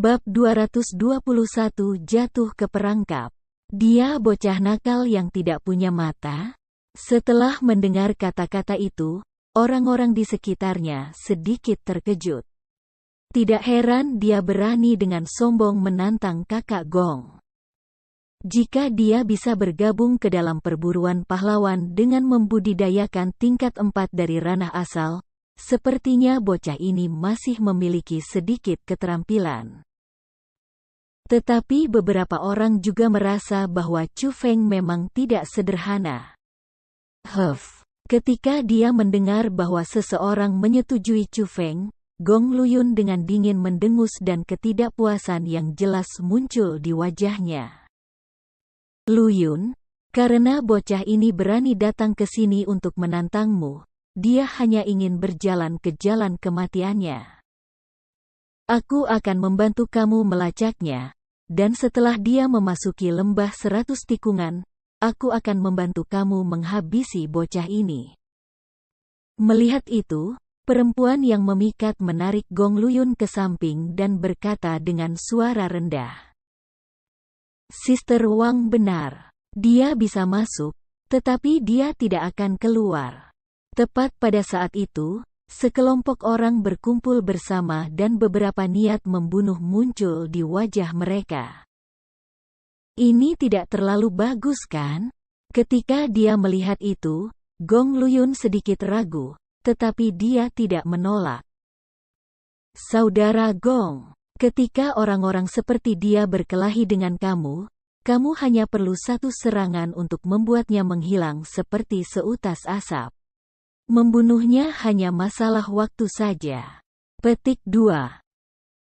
Bab 221 Jatuh ke perangkap. Dia bocah nakal yang tidak punya mata? Setelah mendengar kata-kata itu, orang-orang di sekitarnya sedikit terkejut. Tidak heran dia berani dengan sombong menantang kakak Gong. Jika dia bisa bergabung ke dalam perburuan pahlawan dengan membudidayakan tingkat 4 dari ranah asal, sepertinya bocah ini masih memiliki sedikit keterampilan. Tetapi beberapa orang juga merasa bahwa Chu Feng memang tidak sederhana. Ketika dia mendengar bahwa seseorang menyetujui Chu Feng, Gong Luyun dengan dingin mendengus dan ketidakpuasan yang jelas muncul di wajahnya. Luyun, karena bocah ini berani datang ke sini untuk menantangmu, dia hanya ingin berjalan ke jalan kematiannya. Aku akan membantu kamu melacaknya, dan setelah dia memasuki lembah 100 tikungan, aku akan membantu kamu menghabisi bocah ini. Melihat itu, perempuan yang memikat menarik Gong Luyun ke samping dan berkata dengan suara rendah. Sister Wang benar. Dia bisa masuk, tetapi dia tidak akan keluar. Tepat pada saat itu, sekelompok orang berkumpul bersama dan beberapa niat membunuh muncul di wajah mereka. Ini tidak terlalu bagus kan? Ketika dia melihat itu, Gong Luyun sedikit ragu, tetapi dia tidak menolak. Saudara Gong, ketika orang-orang seperti dia berkelahi dengan kamu hanya perlu satu serangan untuk membuatnya menghilang seperti seutas asap. Membunuhnya hanya masalah waktu saja. Petik 2.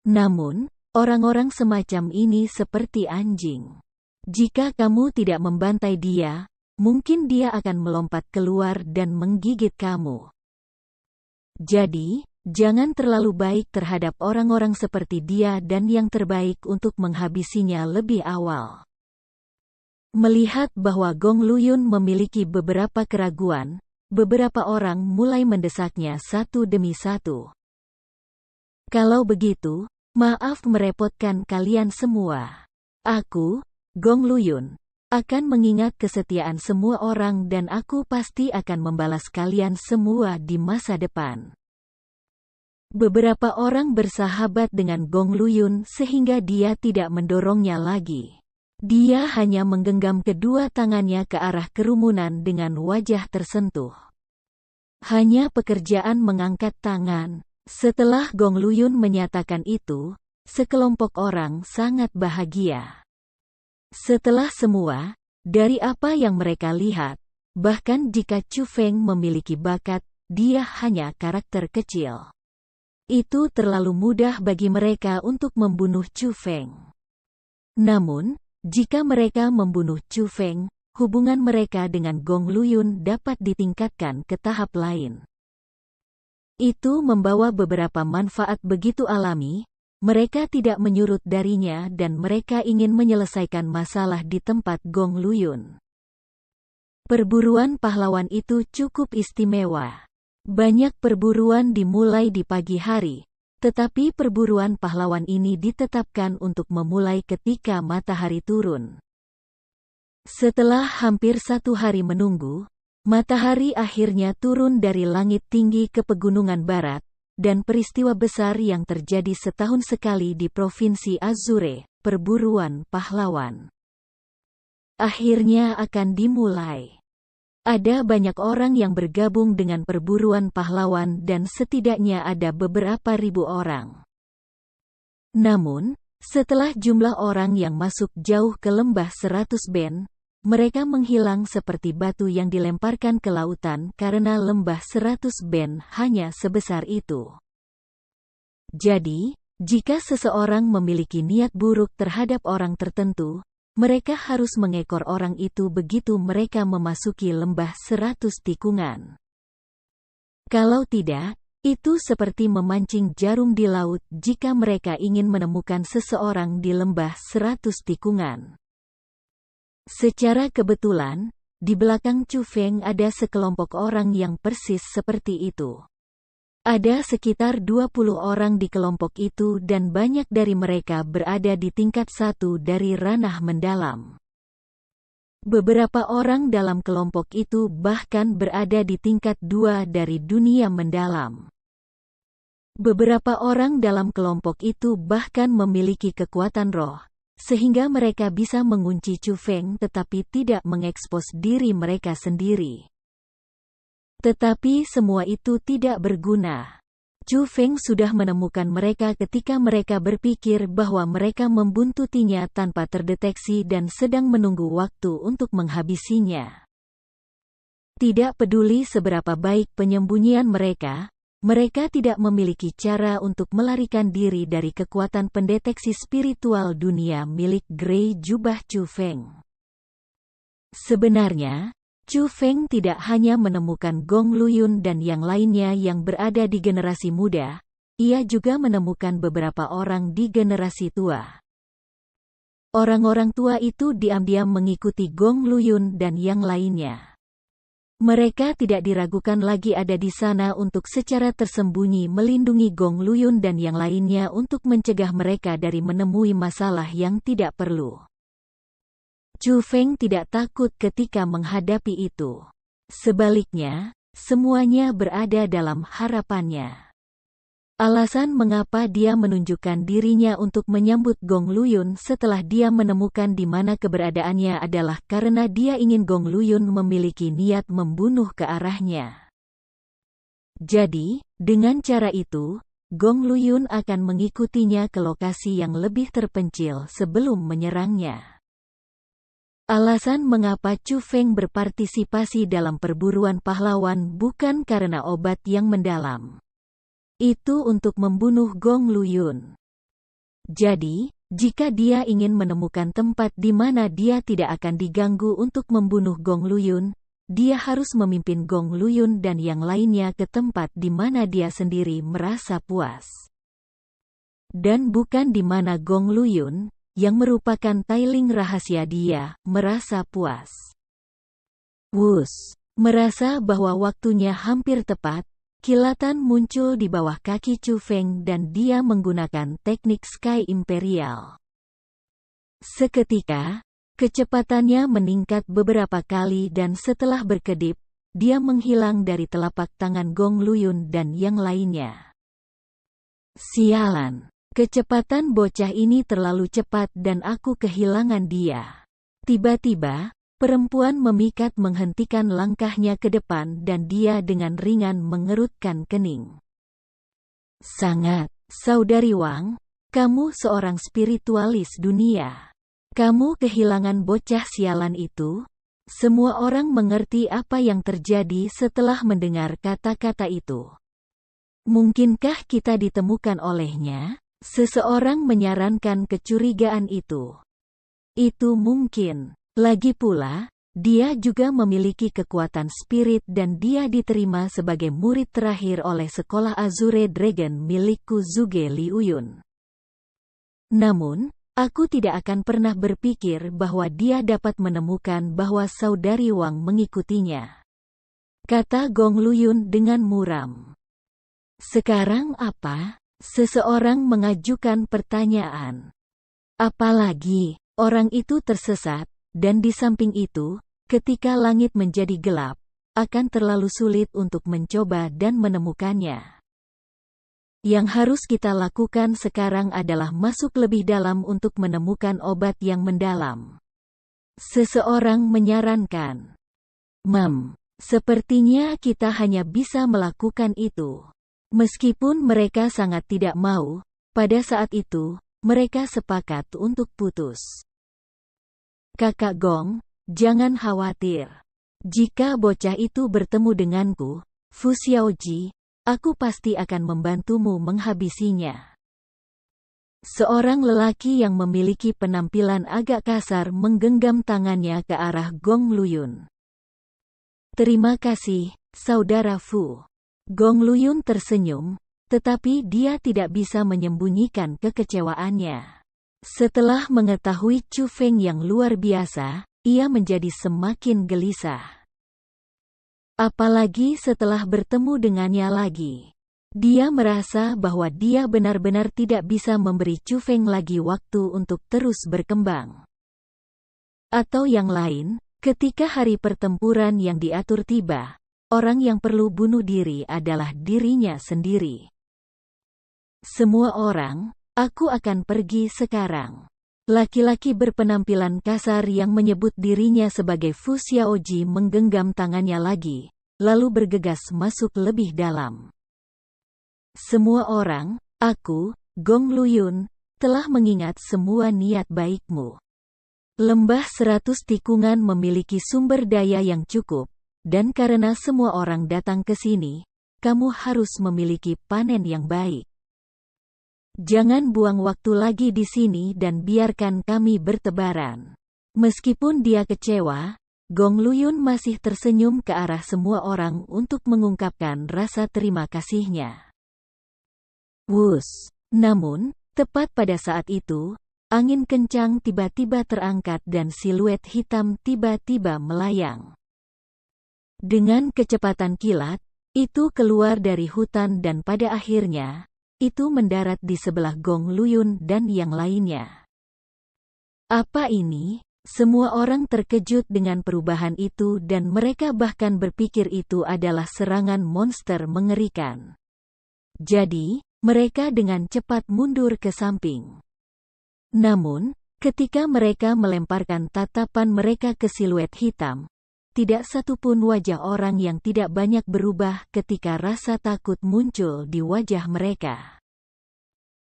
Namun, orang-orang semacam ini seperti anjing. Jika kamu tidak membantai dia, mungkin dia akan melompat keluar dan menggigit kamu. Jadi, jangan terlalu baik terhadap orang-orang seperti dia dan yang terbaik untuk menghabisinya lebih awal. Melihat bahwa Gong Luyun memiliki beberapa keraguan, beberapa orang mulai mendesaknya satu demi satu. Kalau begitu, maaf merepotkan kalian semua. Aku, Gong Luyun, akan mengingat kesetiaan semua orang dan aku pasti akan membalas kalian semua di masa depan. Beberapa orang bersahabat dengan Gong Luyun sehingga dia tidak mendorongnya lagi. Dia hanya menggenggam kedua tangannya ke arah kerumunan dengan wajah tersentuh. Hanya pekerjaan mengangkat tangan. Setelah Gong Luyun menyatakan itu, sekelompok orang sangat bahagia. Setelah semua, dari apa yang mereka lihat, bahkan jika Chu Feng memiliki bakat, dia hanya karakter kecil. Itu terlalu mudah bagi mereka untuk membunuh Chu Feng. Namun, jika mereka membunuh Chu Feng, hubungan mereka dengan Gong Luyun dapat ditingkatkan ke tahap lain. Itu membawa beberapa manfaat begitu alami, mereka tidak menyurut darinya dan mereka ingin menyelesaikan masalah di tempat Gong Luyun. Perburuan pahlawan itu cukup istimewa. Banyak perburuan dimulai di pagi hari, tetapi perburuan pahlawan ini ditetapkan untuk memulai ketika matahari turun. Setelah hampir 1 hari menunggu, matahari akhirnya turun dari langit tinggi ke pegunungan barat, dan peristiwa besar yang terjadi setahun sekali di Provinsi Azure, perburuan pahlawan, akhirnya akan dimulai. Ada banyak orang yang bergabung dengan perburuan pahlawan dan setidaknya ada beberapa ribu orang. Namun, setelah jumlah orang yang masuk jauh ke lembah 100 ben, mereka menghilang seperti batu yang dilemparkan ke lautan karena lembah 100 ben hanya sebesar itu. Jadi, jika seseorang memiliki niat buruk terhadap orang tertentu, mereka harus mengekor orang itu begitu mereka memasuki lembah 100 tikungan. Kalau tidak, itu seperti memancing jarum di laut jika mereka ingin menemukan seseorang di lembah 100 tikungan. Secara kebetulan, di belakang Chu Feng ada sekelompok orang yang persis seperti itu. Ada sekitar 20 orang di kelompok itu dan banyak dari mereka berada di tingkat 1 dari ranah mendalam. Beberapa orang dalam kelompok itu bahkan berada di tingkat 2 dari dunia mendalam. Beberapa orang dalam kelompok itu bahkan memiliki kekuatan roh, sehingga mereka bisa mengunci Chu Feng tetapi tidak mengekspos diri mereka sendiri. Tetapi semua itu tidak berguna. Chu Feng sudah menemukan mereka ketika mereka berpikir bahwa mereka membuntutinya tanpa terdeteksi dan sedang menunggu waktu untuk menghabisinya. Tidak peduli seberapa baik penyembunyian mereka, mereka tidak memiliki cara untuk melarikan diri dari kekuatan pendeteksi spiritual dunia milik Grey Jubah Chu Feng. Sebenarnya, Chu Feng tidak hanya menemukan Gong Luyun dan yang lainnya yang berada di generasi muda, ia juga menemukan beberapa orang di generasi tua. Orang-orang tua itu diam-diam mengikuti Gong Luyun dan yang lainnya. Mereka tidak diragukan lagi ada di sana untuk secara tersembunyi melindungi Gong Luyun dan yang lainnya untuk mencegah mereka dari menemui masalah yang tidak perlu. Chu Feng tidak takut ketika menghadapi itu. Sebaliknya, semuanya berada dalam harapannya. Alasan mengapa dia menunjukkan dirinya untuk menyambut Gong Luyun setelah dia menemukan di mana keberadaannya adalah karena dia ingin Gong Luyun memiliki niat membunuh ke arahnya. Jadi, dengan cara itu, Gong Luyun akan mengikutinya ke lokasi yang lebih terpencil sebelum menyerangnya. Alasan mengapa Chu Feng berpartisipasi dalam perburuan pahlawan bukan karena obat yang mendalam. Itu untuk membunuh Gong Luyun. Jadi, jika dia ingin menemukan tempat di mana dia tidak akan diganggu untuk membunuh Gong Luyun, dia harus memimpin Gong Luyun dan yang lainnya ke tempat di mana dia sendiri merasa puas. Dan bukan di mana Gong Luyun, yang merupakan tailing rahasia dia, merasa puas. Wus, merasa bahwa waktunya hampir tepat, kilatan muncul di bawah kaki Chu Feng dan dia menggunakan teknik Sky Imperial. Seketika, kecepatannya meningkat beberapa kali dan setelah berkedip, dia menghilang dari telapak tangan Gong Luyun dan yang lainnya. Sialan. Kecepatan bocah ini terlalu cepat dan aku kehilangan dia. Tiba-tiba, perempuan memikat menghentikan langkahnya ke depan dan dia dengan ringan mengerutkan kening. Sangat, Saudari Wang, kamu seorang spiritualis dunia. Kamu kehilangan bocah sialan itu? Semua orang mengerti apa yang terjadi setelah mendengar kata-kata itu. Mungkinkah kita ditemukan olehnya? Seseorang menyarankan kecurigaan itu. Itu mungkin. Lagi pula, dia juga memiliki kekuatan spirit dan dia diterima sebagai murid terakhir oleh sekolah Azure Dragon milik Kuzuge Liuyun. Namun, aku tidak akan pernah berpikir bahwa dia dapat menemukan bahwa Saudari Wang mengikutinya. Kata Gong Luyun dengan muram. Sekarang apa? Seseorang mengajukan pertanyaan. Apalagi, orang itu tersesat, dan di samping itu, ketika langit menjadi gelap, akan terlalu sulit untuk mencoba dan menemukannya. Yang harus kita lakukan sekarang adalah masuk lebih dalam untuk menemukan obat yang mendalam. Seseorang menyarankan. Sepertinya kita hanya bisa melakukan itu. Meskipun mereka sangat tidak mau, pada saat itu, mereka sepakat untuk putus. Kakak Gong, jangan khawatir. Jika bocah itu bertemu denganku, Fu Xiaoji, aku pasti akan membantumu menghabisinya. Seorang lelaki yang memiliki penampilan agak kasar menggenggam tangannya ke arah Gong Luyun. Terima kasih, Saudara Fu. Gong Luyun tersenyum, tetapi dia tidak bisa menyembunyikan kekecewaannya. Setelah mengetahui Chu Feng yang luar biasa, ia menjadi semakin gelisah. Apalagi setelah bertemu dengannya lagi. Dia merasa bahwa dia benar-benar tidak bisa memberi Chu Feng lagi waktu untuk terus berkembang. Atau yang lain, ketika hari pertempuran yang diatur tiba, orang yang perlu bunuh diri adalah dirinya sendiri. Semua orang, aku akan pergi sekarang. Laki-laki berpenampilan kasar yang menyebut dirinya sebagai Fu Xiaoji menggenggam tangannya lagi, lalu bergegas masuk lebih dalam. Semua orang, aku, Gong Luyun, telah mengingat semua niat baikmu. Lembah 100 tikungan memiliki sumber daya yang cukup, dan karena semua orang datang ke sini, kamu harus memiliki panen yang baik. Jangan buang waktu lagi di sini dan biarkan kami bertebaran. Meskipun dia kecewa, Gong Luyun masih tersenyum ke arah semua orang untuk mengungkapkan rasa terima kasihnya. Wus! Namun, tepat pada saat itu, angin kencang tiba-tiba terangkat dan siluet hitam tiba-tiba melayang. Dengan kecepatan kilat, itu keluar dari hutan dan pada akhirnya, itu mendarat di sebelah Gong Luyun dan yang lainnya. Apa ini? Semua orang terkejut dengan perubahan itu dan mereka bahkan berpikir itu adalah serangan monster mengerikan. Jadi, mereka dengan cepat mundur ke samping. Namun, ketika mereka melemparkan tatapan mereka ke siluet hitam, tidak satupun wajah orang yang tidak banyak berubah ketika rasa takut muncul di wajah mereka.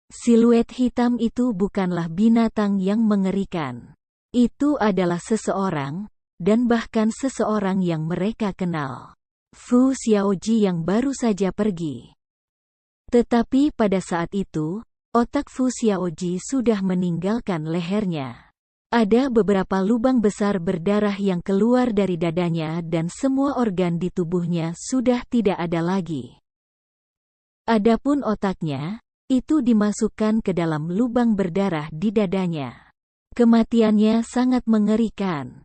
Siluet hitam itu bukanlah binatang yang mengerikan. Itu adalah seseorang, dan bahkan seseorang yang mereka kenal. Fu Xiaoji yang baru saja pergi. Tetapi pada saat itu, otak Fu Xiaoji sudah meninggalkan lehernya. Ada beberapa lubang besar berdarah yang keluar dari dadanya dan semua organ di tubuhnya sudah tidak ada lagi. Adapun otaknya, itu dimasukkan ke dalam lubang berdarah di dadanya. Kematiannya sangat mengerikan.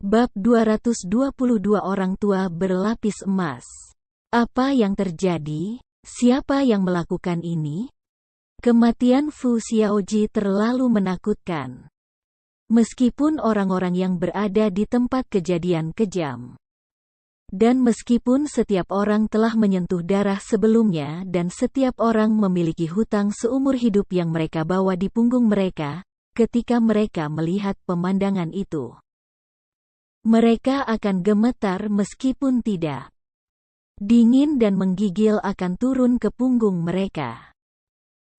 Bab 222 Orang Tua Berlapis Emas. Apa yang terjadi? Siapa yang melakukan ini? Kematian Fu Xiaoji terlalu menakutkan. Meskipun orang-orang yang berada di tempat kejadian kejam. Dan meskipun setiap orang telah menyentuh darah sebelumnya dan setiap orang memiliki hutang seumur hidup yang mereka bawa di punggung mereka, ketika mereka melihat pemandangan itu, mereka akan gemetar meskipun tidak. Dingin dan menggigil akan turun ke punggung mereka.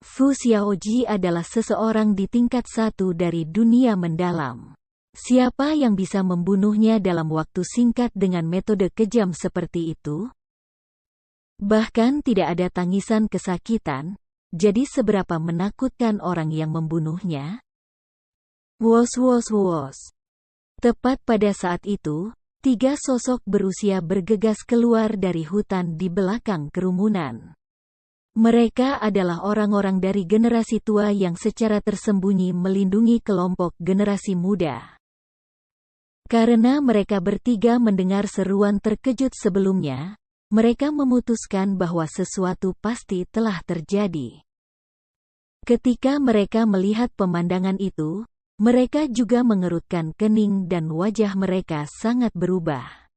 Fu Xiaoji adalah seseorang di tingkat 1 dari dunia mendalam. Siapa yang bisa membunuhnya dalam waktu singkat dengan metode kejam seperti itu? Bahkan tidak ada tangisan kesakitan, jadi seberapa menakutkan orang yang membunuhnya? Wos wos wos. Tepat pada saat itu, 3 sosok berusia bergegas keluar dari hutan di belakang kerumunan. Mereka adalah orang-orang dari generasi tua yang secara tersembunyi melindungi kelompok generasi muda. Karena mereka bertiga mendengar seruan terkejut sebelumnya, mereka memutuskan bahwa sesuatu pasti telah terjadi. Ketika mereka melihat pemandangan itu, mereka juga mengerutkan kening dan wajah mereka sangat berubah.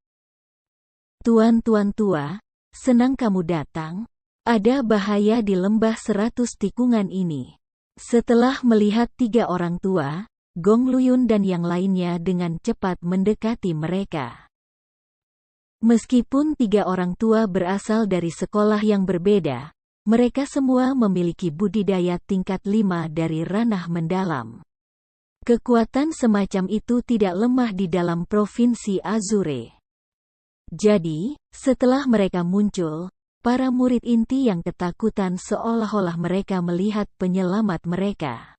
Tuan-tuan tua, senang kamu datang. Ada bahaya di lembah 100 tikungan ini. Setelah melihat 3 orang tua, Gong Luyun dan yang lainnya dengan cepat mendekati mereka. Meskipun 3 orang tua berasal dari sekolah yang berbeda, mereka semua memiliki budidaya tingkat 5 dari ranah mendalam. Kekuatan semacam itu tidak lemah di dalam provinsi Azure. Jadi, setelah mereka muncul, para murid inti yang ketakutan seolah-olah mereka melihat penyelamat mereka.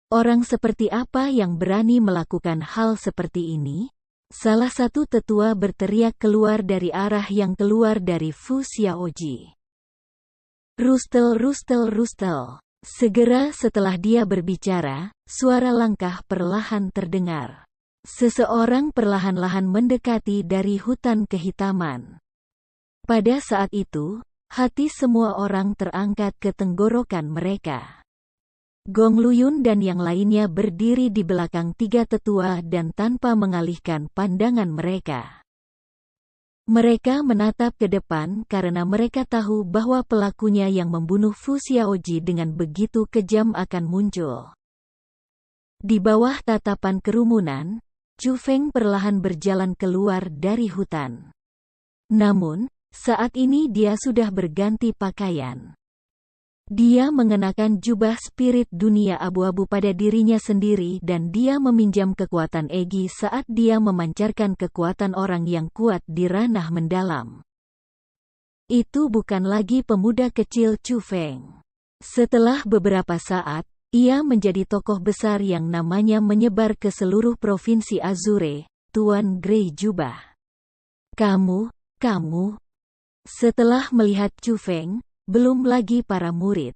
Orang seperti apa yang berani melakukan hal seperti ini? Salah satu tetua berteriak keluar dari arah yang keluar dari Fu Xiaoji. Rustel, rustel, rustel. Segera setelah dia berbicara, suara langkah perlahan terdengar. Seseorang perlahan-lahan mendekati dari hutan kehitaman. Pada saat itu, Hati semua orang terangkat ke tenggorokan mereka. Gong Luyun dan yang lainnya berdiri di belakang tiga tetua dan tanpa mengalihkan pandangan mereka. Mereka menatap ke depan karena mereka tahu bahwa pelakunya yang membunuh Fu Xiaoji dengan begitu kejam akan muncul. Di bawah tatapan kerumunan, Chu Feng perlahan berjalan keluar dari hutan. Namun, saat ini dia sudah berganti pakaian. Dia mengenakan jubah spirit dunia abu-abu pada dirinya sendiri dan dia meminjam kekuatan Egi saat dia memancarkan kekuatan orang yang kuat di ranah mendalam. Itu bukan lagi pemuda kecil Chu Feng. Setelah beberapa saat, ia menjadi tokoh besar yang namanya menyebar ke seluruh provinsi Azure, Tuan Grey Jubah. Kamu. Setelah melihat Chu Feng, belum lagi para murid.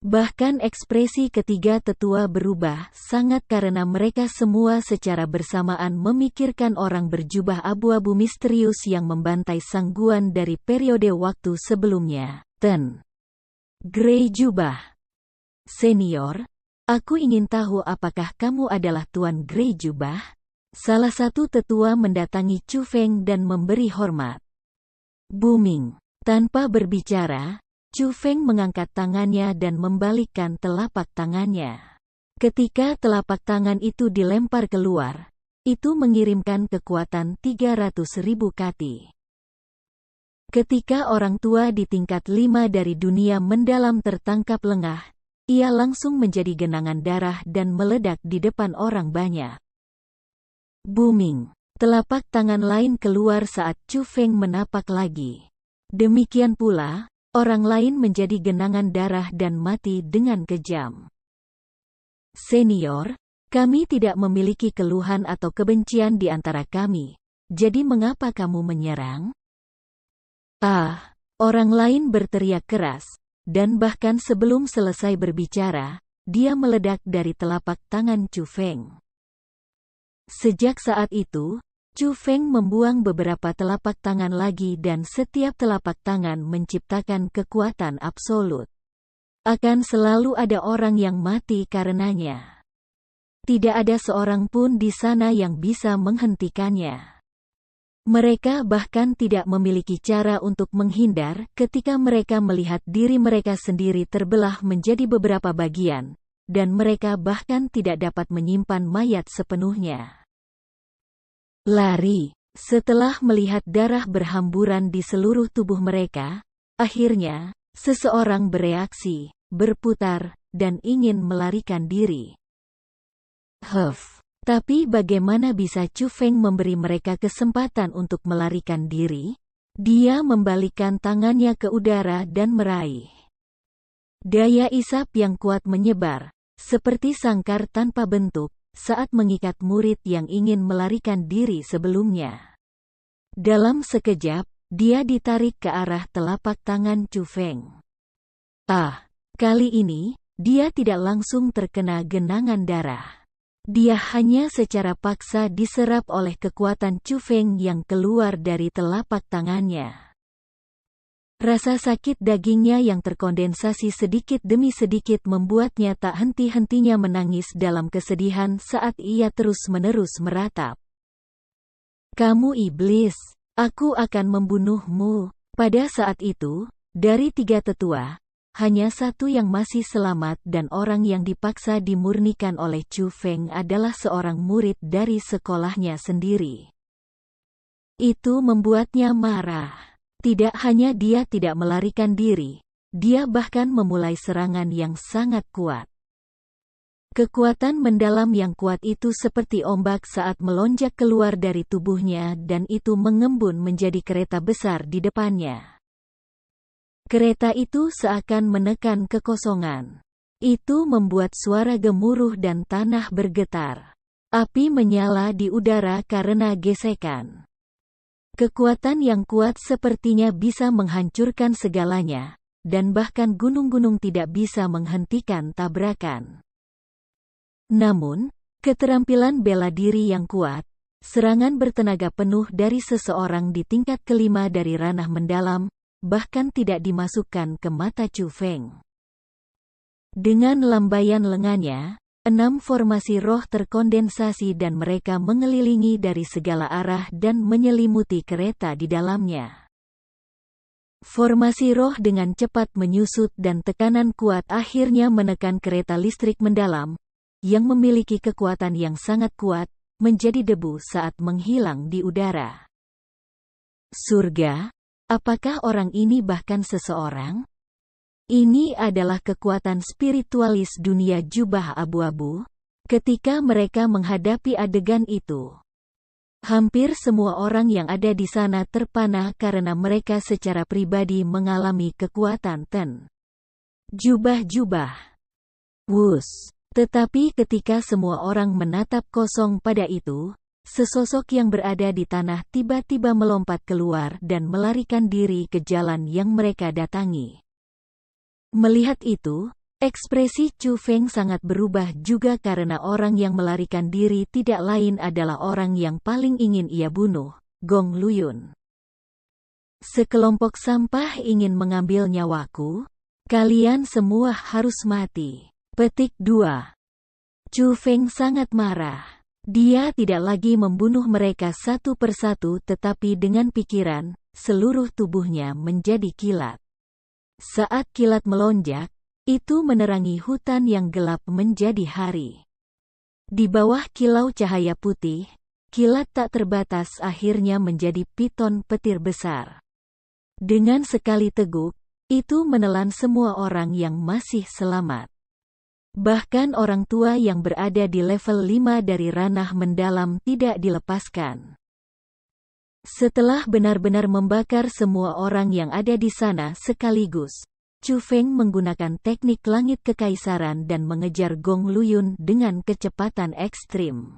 Bahkan ekspresi ketiga tetua berubah sangat karena mereka semua secara bersamaan memikirkan orang berjubah abu-abu misterius yang membantai Sang Guan dari periode waktu sebelumnya. Ten Grey Jubah Senior, aku ingin tahu apakah kamu adalah Tuan Grey Jubah? Salah satu tetua mendatangi Chu Feng dan memberi hormat. Booming. Tanpa berbicara, Chu Feng mengangkat tangannya dan membalikkan telapak tangannya. Ketika telapak tangan itu dilempar keluar, itu mengirimkan kekuatan 300.000 kati. Ketika orang tua di tingkat 5 dari dunia mendalam tertangkap lengah, ia langsung menjadi genangan darah dan meledak di depan orang banyak. Booming. Telapak tangan lain keluar saat Chu Feng menapak lagi. Demikian pula, orang lain menjadi genangan darah dan mati dengan kejam. Senior, kami tidak memiliki keluhan atau kebencian di antara kami, jadi mengapa kamu menyerang? Orang lain berteriak keras, dan bahkan sebelum selesai berbicara, dia meledak dari telapak tangan Chu Feng. Sejak saat itu, Chu Feng membuang beberapa telapak tangan lagi dan setiap telapak tangan menciptakan kekuatan absolut. Akan selalu ada orang yang mati karenanya. Tidak ada seorang pun di sana yang bisa menghentikannya. Mereka bahkan tidak memiliki cara untuk menghindar ketika mereka melihat diri mereka sendiri terbelah menjadi beberapa bagian, dan mereka bahkan tidak dapat menyimpan mayat sepenuhnya. Lari. Setelah melihat darah berhamburan di seluruh tubuh mereka, akhirnya, seseorang bereaksi, berputar, dan ingin melarikan diri. Tapi bagaimana bisa Chu Feng memberi mereka kesempatan untuk melarikan diri? Dia membalikkan tangannya ke udara dan meraih. Daya isap yang kuat menyebar, seperti sangkar tanpa bentuk, saat mengikat murid yang ingin melarikan diri sebelumnya. Dalam sekejap, dia ditarik ke arah telapak tangan Chu Feng. Kali ini, dia tidak langsung terkena genangan darah. Dia hanya secara paksa diserap oleh kekuatan Chu Feng yang keluar dari telapak tangannya. Rasa sakit dagingnya yang terkondensasi sedikit demi sedikit membuatnya tak henti-hentinya menangis dalam kesedihan saat ia terus-menerus meratap. Kamu iblis, aku akan membunuhmu. Pada saat itu, dari 3 tetua, hanya satu yang masih selamat dan orang yang dipaksa dimurnikan oleh Chu Feng adalah seorang murid dari sekolahnya sendiri. Itu membuatnya marah. Tidak hanya dia tidak melarikan diri, dia bahkan memulai serangan yang sangat kuat. Kekuatan mendalam yang kuat itu seperti ombak saat melonjak keluar dari tubuhnya dan itu mengembun menjadi kereta besar di depannya. Kereta itu seakan menekan kekosongan. Itu membuat suara gemuruh dan tanah bergetar. Api menyala di udara karena gesekan. Kekuatan yang kuat sepertinya bisa menghancurkan segalanya, dan bahkan gunung-gunung tidak bisa menghentikan tabrakan. Namun, keterampilan bela diri yang kuat, serangan bertenaga penuh dari seseorang di tingkat kelima dari ranah mendalam, bahkan tidak dimasukkan ke mata Chu Feng. Dengan lambaian lengannya, 6 formasi roh terkondensasi dan mereka mengelilingi dari segala arah dan menyelimuti kereta di dalamnya. Formasi roh dengan cepat menyusut dan tekanan kuat akhirnya menekan kereta listrik mendalam, yang memiliki kekuatan yang sangat kuat, menjadi debu saat menghilang di udara. Surga? Apakah orang ini bahkan seseorang? Ini adalah kekuatan spiritualis dunia jubah abu-abu. Ketika mereka menghadapi adegan itu, hampir semua orang yang ada di sana terpana karena mereka secara pribadi mengalami kekuatan ten. Jubah-jubah. Wus. Tetapi ketika semua orang menatap kosong pada itu, sesosok yang berada di tanah tiba-tiba melompat keluar dan melarikan diri ke jalan yang mereka datangi. Melihat itu, ekspresi Chu Feng sangat berubah juga karena orang yang melarikan diri tidak lain adalah orang yang paling ingin ia bunuh, Gong Luyun. Sekelompok sampah ingin mengambil nyawaku? Kalian semua harus mati. Petik 2. Chu Feng sangat marah. Dia tidak lagi membunuh mereka satu persatu tetapi dengan pikiran, seluruh tubuhnya menjadi kilat. Saat kilat melonjak, itu menerangi hutan yang gelap menjadi hari. Di bawah kilau cahaya putih, kilat tak terbatas akhirnya menjadi piton petir besar. Dengan sekali teguk, itu menelan semua orang yang masih selamat. Bahkan orang tua yang berada di level 5 dari ranah mendalam tidak dilepaskan. Setelah benar-benar membakar semua orang yang ada di sana sekaligus, Chu Feng menggunakan teknik langit kekaisaran dan mengejar Gong Luyun dengan kecepatan ekstrim.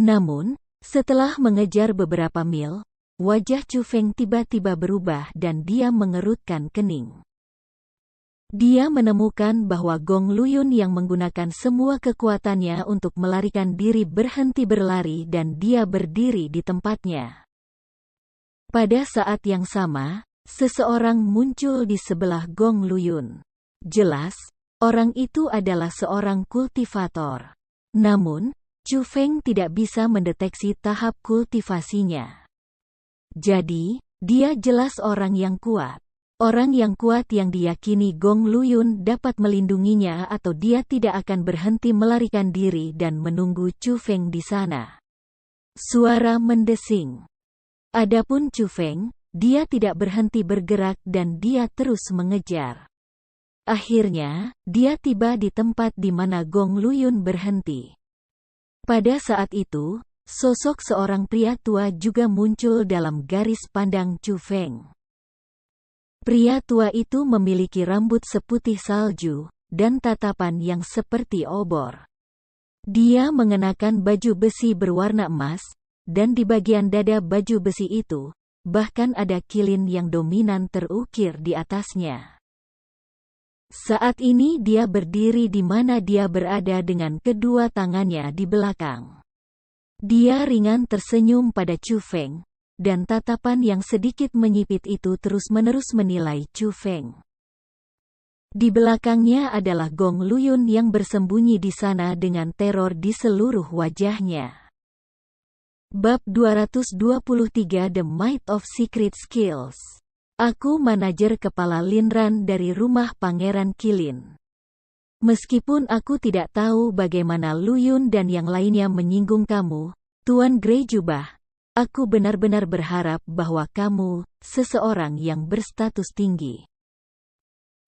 Namun, setelah mengejar beberapa mil, wajah Chu Feng tiba-tiba berubah dan dia mengerutkan kening. Dia menemukan bahwa Gong Luyun yang menggunakan semua kekuatannya untuk melarikan diri berhenti berlari dan dia berdiri di tempatnya. Pada saat yang sama, seseorang muncul di sebelah Gong Luyun. Jelas, orang itu adalah seorang kultivator. Namun, Chu Feng tidak bisa mendeteksi tahap kultivasinya. Jadi, dia jelas orang yang kuat. Orang yang kuat yang diyakini Gong Luyun dapat melindunginya atau dia tidak akan berhenti melarikan diri dan menunggu Chu Feng di sana. Suara mendesing. Adapun Chu Feng, dia tidak berhenti bergerak dan dia terus mengejar. Akhirnya, dia tiba di tempat di mana Gong Luyun berhenti. Pada saat itu, sosok seorang pria tua juga muncul dalam garis pandang Chu Feng. Pria tua itu memiliki rambut seputih salju, dan tatapan yang seperti obor. Dia mengenakan baju besi berwarna emas, dan di bagian dada baju besi itu, bahkan ada kilin yang dominan terukir di atasnya. Saat ini dia berdiri di mana dia berada dengan kedua tangannya di belakang. Dia ringan tersenyum pada Chu Feng, dan tatapan yang sedikit menyipit itu terus-menerus menilai Chu Feng. Di belakangnya adalah Gong Luyun yang bersembunyi di sana dengan teror di seluruh wajahnya. Bab 223 The Might of Secret Skills. Aku manajer kepala Linran dari rumah Pangeran Kilin. Meskipun aku tidak tahu bagaimana Luyun dan yang lainnya menyinggung kamu, Tuan Grey Jubah, aku benar-benar berharap bahwa kamu, seseorang yang berstatus tinggi,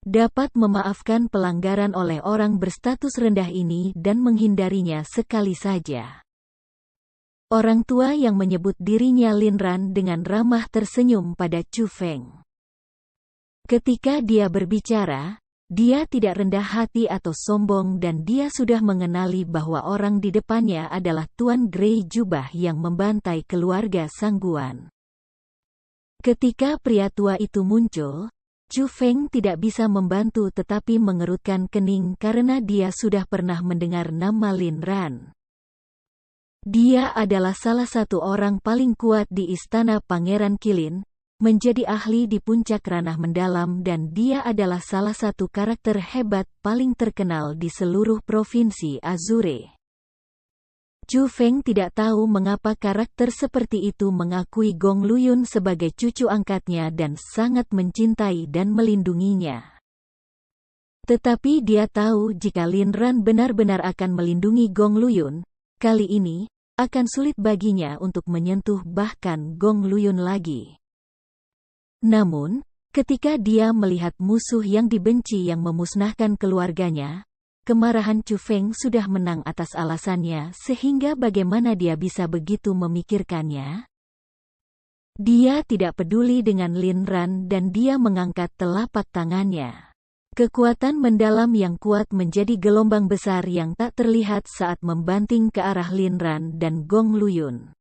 dapat memaafkan pelanggaran oleh orang berstatus rendah ini dan menghindarinya sekali saja. Orang tua yang menyebut dirinya Linran dengan ramah tersenyum pada Chu Feng. Ketika dia berbicara, dia tidak rendah hati atau sombong dan dia sudah mengenali bahwa orang di depannya adalah Tuan Grey Jubah yang membantai keluarga Sangguan. Ketika pria tua itu muncul, Chu Feng tidak bisa membantu tetapi mengerutkan kening karena dia sudah pernah mendengar nama Lin Ran. Dia adalah salah satu orang paling kuat di istana Pangeran Kilin, menjadi ahli di puncak ranah mendalam dan dia adalah salah satu karakter hebat paling terkenal di seluruh provinsi Azure. Chu Feng tidak tahu mengapa karakter seperti itu mengakui Gong Luyun sebagai cucu angkatnya dan sangat mencintai dan melindunginya. Tetapi dia tahu jika Lin Ran benar-benar akan melindungi Gong Luyun, kali ini akan sulit baginya untuk menyentuh bahkan Gong Luyun lagi. Namun, ketika dia melihat musuh yang dibenci yang memusnahkan keluarganya, kemarahan Chu Feng sudah menang atas alasannya sehingga bagaimana dia bisa begitu memikirkannya? Dia tidak peduli dengan Lin Ran dan dia mengangkat telapak tangannya. Kekuatan mendalam yang kuat menjadi gelombang besar yang tak terlihat saat membanting ke arah Lin Ran dan Gong Luyun.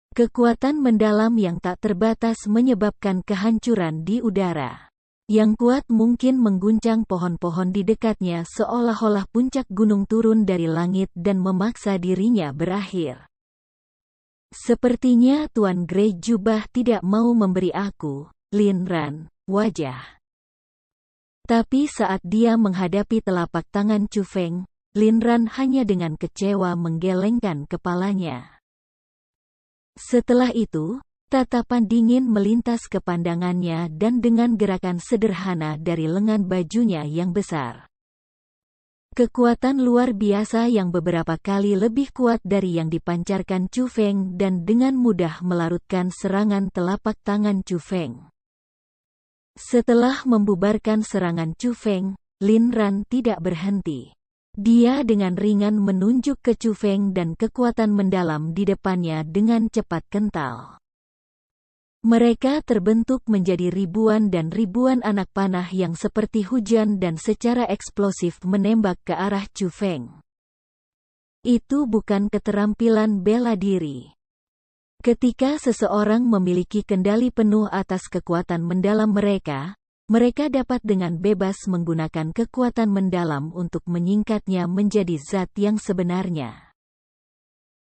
Kekuatan mendalam yang tak terbatas menyebabkan kehancuran di udara. Yang kuat mungkin mengguncang pohon-pohon di dekatnya seolah-olah puncak gunung turun dari langit dan memaksa dirinya berakhir. Sepertinya Tuan Grey Jubah tidak mau memberi aku, Lin Ran, wajah. Tapi saat dia menghadapi telapak tangan Chu Feng, Lin Ran hanya dengan kecewa menggelengkan kepalanya. Setelah itu, tatapan dingin melintas ke pandangannya dan dengan gerakan sederhana dari lengan bajunya yang besar. Kekuatan luar biasa yang beberapa kali lebih kuat dari yang dipancarkan Chu Feng dan dengan mudah melarutkan serangan telapak tangan Chu Feng. Setelah membubarkan serangan Chu Feng, Lin Ran tidak berhenti. Dia dengan ringan menunjuk ke Chu Feng dan kekuatan mendalam di depannya dengan cepat kental. Mereka terbentuk menjadi ribuan dan ribuan anak panah yang seperti hujan dan secara eksplosif menembak ke arah Chu Feng. Itu bukan keterampilan bela diri. Ketika seseorang memiliki kendali penuh atas kekuatan mendalam mereka dapat dengan bebas menggunakan kekuatan mendalam untuk menyingkatnya menjadi zat yang sebenarnya.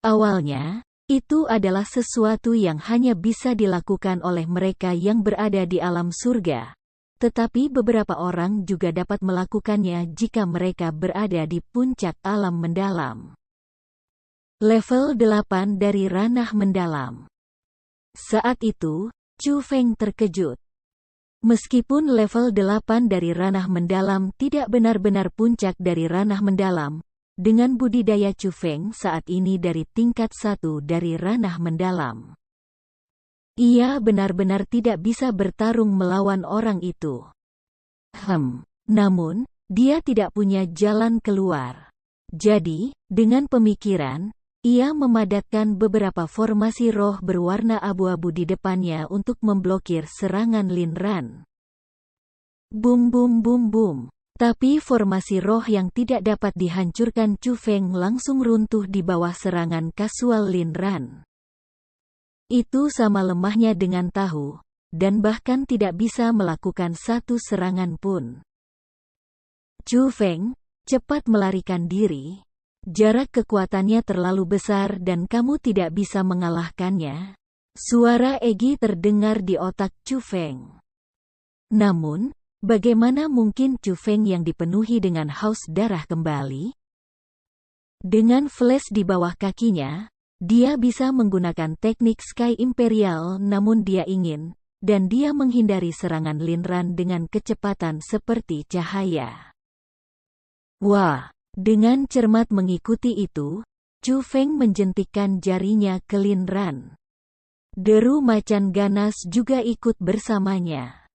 Awalnya, itu adalah sesuatu yang hanya bisa dilakukan oleh mereka yang berada di alam surga. Tetapi beberapa orang juga dapat melakukannya jika mereka berada di puncak alam mendalam. Level 8 dari ranah mendalam. Saat itu, Chu Feng terkejut. Meskipun level 8 dari ranah mendalam tidak benar-benar puncak dari ranah mendalam, dengan budidaya Chu Feng saat ini dari tingkat 1 dari ranah mendalam. Ia benar-benar tidak bisa bertarung melawan orang itu. Namun, dia tidak punya jalan keluar. Jadi, dengan pemikiran, ia memadatkan beberapa formasi roh berwarna abu-abu di depannya untuk memblokir serangan Lin Ran. Bum bum bum bum. Tapi formasi roh yang tidak dapat dihancurkan Chu Feng langsung runtuh di bawah serangan kasual Lin Ran. Itu sama lemahnya dengan tahu, dan bahkan tidak bisa melakukan satu serangan pun. Chu Feng, cepat melarikan diri. Jarak kekuatannya terlalu besar dan kamu tidak bisa mengalahkannya. Suara Egi terdengar di otak Chu Feng. Namun, bagaimana mungkin Chu Feng yang dipenuhi dengan haus darah kembali? Dengan flash di bawah kakinya, dia bisa menggunakan teknik Sky Imperial namun dia ingin, dan dia menghindari serangan Lin Ran dengan kecepatan seperti cahaya. Wah! Dengan cermat mengikuti itu, Chu Feng menjentikkan jarinya ke Lin Ran. Deru macan ganas juga ikut bersamanya.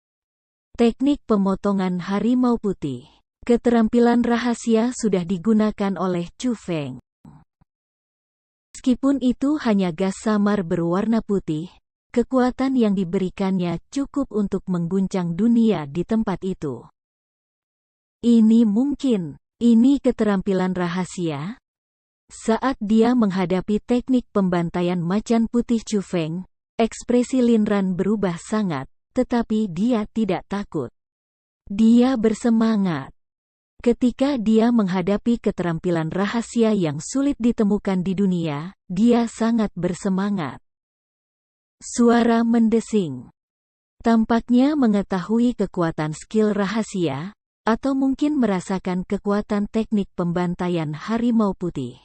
Teknik pemotongan harimau putih. Keterampilan rahasia sudah digunakan oleh Chu Feng. Meskipun itu hanya gas samar berwarna putih, kekuatan yang diberikannya cukup untuk mengguncang dunia di tempat itu. Ini mungkin. Ini keterampilan rahasia. Saat dia menghadapi teknik pembantaian macan putih Chu Feng, ekspresi Lin Ran berubah sangat, tetapi dia tidak takut. Dia bersemangat. Ketika dia menghadapi keterampilan rahasia yang sulit ditemukan di dunia, dia sangat bersemangat. Suara mendesing. Tampaknya mengetahui kekuatan skill rahasia, atau mungkin merasakan kekuatan teknik pembantaian harimau putih.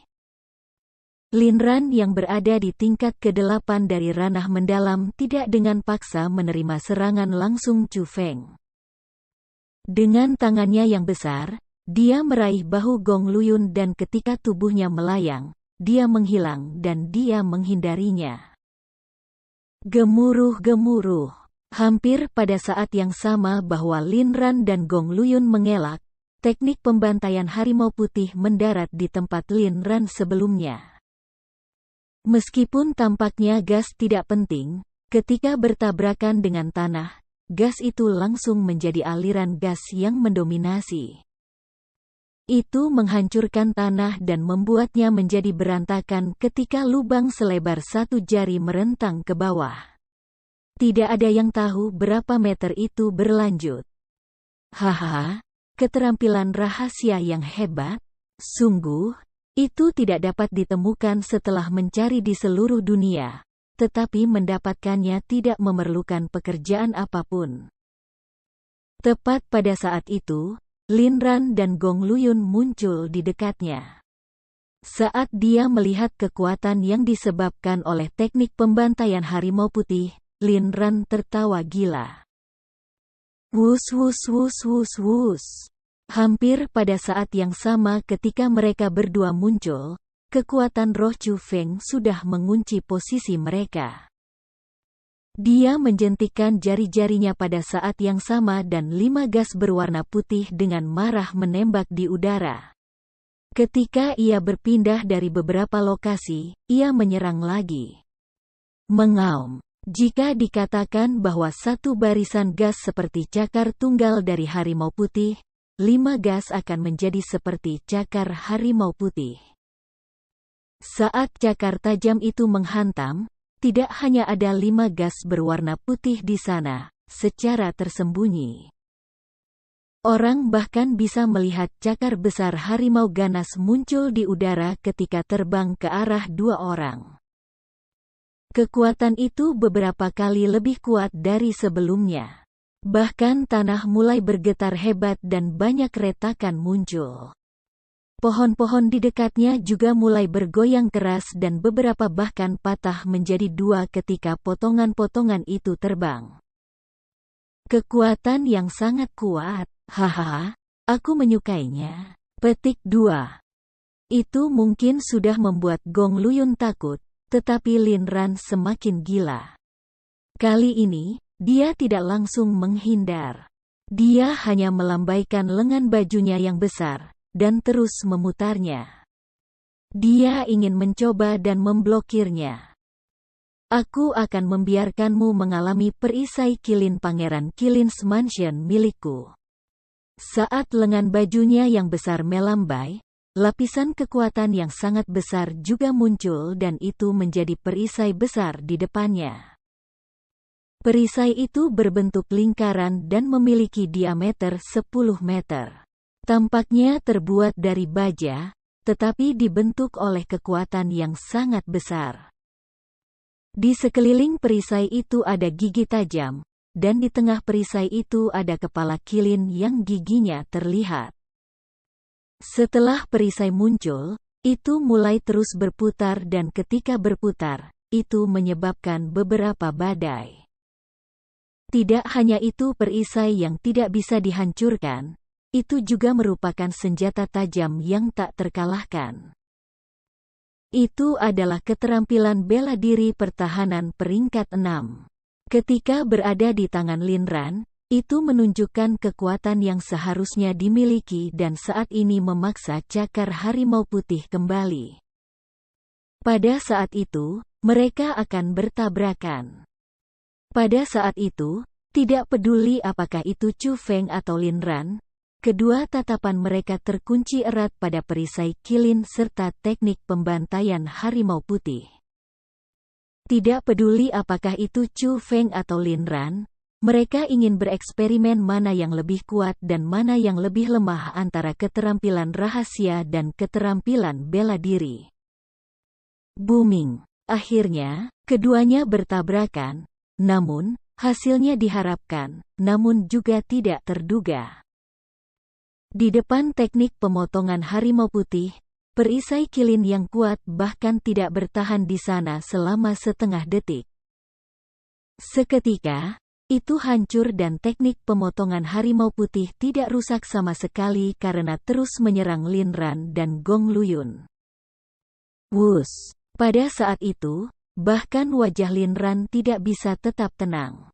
Linran yang berada di tingkat ke-8 dari ranah mendalam tidak dengan paksa menerima serangan langsung Chu Feng. Dengan tangannya yang besar, dia meraih bahu Gong Luyun dan ketika tubuhnya melayang, dia menghilang dan dia menghindarinya. Gemuruh-gemuruh. Hampir pada saat yang sama bahwa Linran dan Gong Luyun mengelak, teknik pembantaian harimau putih mendarat di tempat Linran sebelumnya. Meskipun tampaknya gas tidak penting, ketika bertabrakan dengan tanah, gas itu langsung menjadi aliran gas yang mendominasi. Itu menghancurkan tanah dan membuatnya menjadi berantakan ketika lubang selebar 1 jari merentang ke bawah. Tidak ada yang tahu berapa meter itu berlanjut. Haha, keterampilan rahasia yang hebat. Sungguh, itu tidak dapat ditemukan setelah mencari di seluruh dunia, tetapi mendapatkannya tidak memerlukan pekerjaan apapun. Tepat pada saat itu, Linran dan Gong Luyun muncul di dekatnya. Saat dia melihat kekuatan yang disebabkan oleh teknik pembantaian harimau putih, Linran tertawa gila. Wus wus wus wus wus. Hampir pada saat yang sama ketika mereka berdua muncul, kekuatan roh Chu Feng sudah mengunci posisi mereka. Dia menjentikkan jari-jarinya pada saat yang sama dan 5 gas berwarna putih dengan marah menembak di udara. Ketika ia berpindah dari beberapa lokasi, ia menyerang lagi. Mengaum. Jika dikatakan bahwa satu barisan gas seperti cakar tunggal dari harimau putih, 5 gas akan menjadi seperti cakar harimau putih. Saat cakar tajam itu menghantam, tidak hanya ada 5 gas berwarna putih di sana, secara tersembunyi. Orang bahkan bisa melihat cakar besar harimau ganas muncul di udara ketika terbang ke arah 2 orang. Kekuatan itu beberapa kali lebih kuat dari sebelumnya. Bahkan tanah mulai bergetar hebat dan banyak retakan muncul. Pohon-pohon di dekatnya juga mulai bergoyang keras dan beberapa bahkan patah menjadi 2 ketika potongan-potongan itu terbang. Kekuatan yang sangat kuat. Hahaha, aku menyukainya. Petik 2. Itu mungkin sudah membuat Gong Luyun takut. Tetapi Linran semakin gila. Kali ini, dia tidak langsung menghindar. Dia hanya melambaikan lengan bajunya yang besar, dan terus memutarnya. Dia ingin mencoba dan memblokirnya. Aku akan membiarkanmu mengalami perisai kilin Pangeran Kilin's Mansion milikku. Saat lengan bajunya yang besar melambai, lapisan kekuatan yang sangat besar juga muncul dan itu menjadi perisai besar di depannya. Perisai itu berbentuk lingkaran dan memiliki diameter 10 meter. Tampaknya terbuat dari baja, tetapi dibentuk oleh kekuatan yang sangat besar. Di sekeliling perisai itu ada gigi tajam, dan di tengah perisai itu ada kepala kilin yang giginya terlihat. Setelah perisai muncul, itu mulai terus berputar dan ketika berputar, itu menyebabkan beberapa badai. Tidak hanya itu perisai yang tidak bisa dihancurkan, itu juga merupakan senjata tajam yang tak terkalahkan. Itu adalah keterampilan bela diri pertahanan peringkat 6. Ketika berada di tangan Linran, itu menunjukkan kekuatan yang seharusnya dimiliki dan saat ini memaksa cakar harimau putih kembali. Pada saat itu, mereka akan bertabrakan. Pada saat itu, tidak peduli apakah itu Chu Feng atau Linran, kedua tatapan mereka terkunci erat pada perisai kilin serta teknik pembantaian harimau putih. Tidak peduli apakah itu Chu Feng atau Linran, mereka ingin bereksperimen mana yang lebih kuat dan mana yang lebih lemah antara keterampilan rahasia dan keterampilan bela diri. Booming. Akhirnya, keduanya bertabrakan, namun, hasilnya diharapkan, namun juga tidak terduga. Di depan teknik pemotongan harimau putih, perisai kilin yang kuat bahkan tidak bertahan di sana selama setengah detik. Seketika, itu hancur dan teknik pemotongan harimau putih tidak rusak sama sekali karena terus menyerang Lin Ran dan Gong Luyun. Wus! Pada saat itu, bahkan wajah Lin Ran tidak bisa tetap tenang.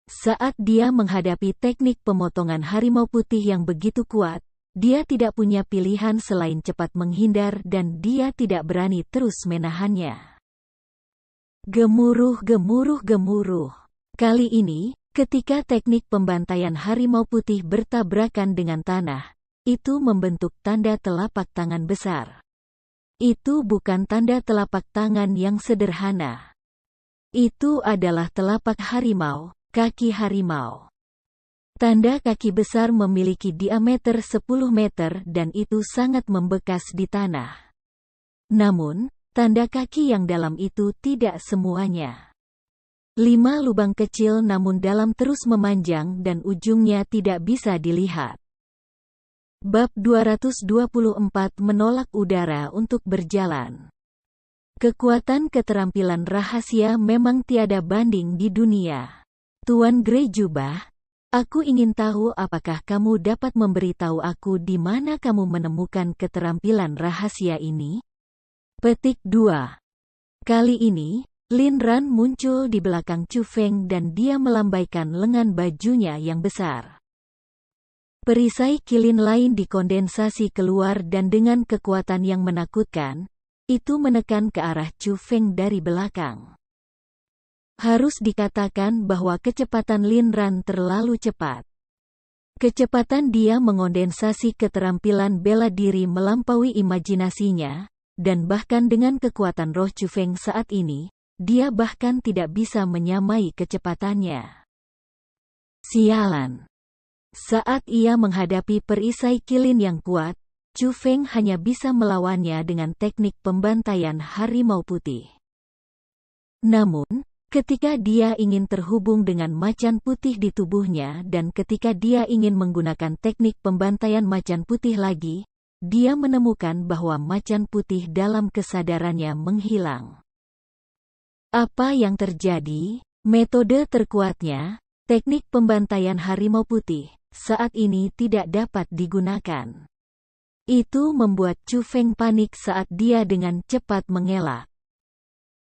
Saat dia menghadapi teknik pemotongan harimau putih yang begitu kuat, dia tidak punya pilihan selain cepat menghindar dan dia tidak berani terus menahannya. Gemuruh, gemuruh, gemuruh. Kali ini, ketika teknik pembantaian harimau putih bertabrakan dengan tanah, itu membentuk tanda telapak tangan besar. Itu bukan tanda telapak tangan yang sederhana. Itu adalah telapak harimau, kaki harimau. Tanda kaki besar memiliki diameter 10 meter dan itu sangat membekas di tanah. Namun, tanda kaki yang dalam itu tidak semuanya. 5 lubang kecil namun dalam terus memanjang dan ujungnya tidak bisa dilihat. Bab 224 menolak udara untuk berjalan. Kekuatan keterampilan rahasia memang tiada banding di dunia. Tuan Grey Jubah, aku ingin tahu apakah kamu dapat memberitahu aku di mana kamu menemukan keterampilan rahasia ini? Petik 2. Kali ini, Lin Ran muncul di belakang Chu Feng dan dia melambaikan lengan bajunya yang besar. Perisai kilin lain dikondensasi keluar dan dengan kekuatan yang menakutkan, itu menekan ke arah Chu Feng dari belakang. Harus dikatakan bahwa kecepatan Lin Ran terlalu cepat. Kecepatan dia mengondensasi keterampilan bela diri melampaui imajinasinya, dan bahkan dengan kekuatan roh Chu Feng saat ini, dia bahkan tidak bisa menyamai kecepatannya. Sialan! Saat ia menghadapi perisai kilin yang kuat, Chu Feng hanya bisa melawannya dengan teknik pembantaian harimau putih. Namun, ketika dia ingin terhubung dengan macan putih di tubuhnya dan ketika dia ingin menggunakan teknik pembantaian macan putih lagi, dia menemukan bahwa macan putih dalam kesadarannya menghilang. Apa yang terjadi? Metode terkuatnya, teknik pembantaian harimau putih, saat ini tidak dapat digunakan. Itu membuat Chu Feng panik saat dia dengan cepat mengelak.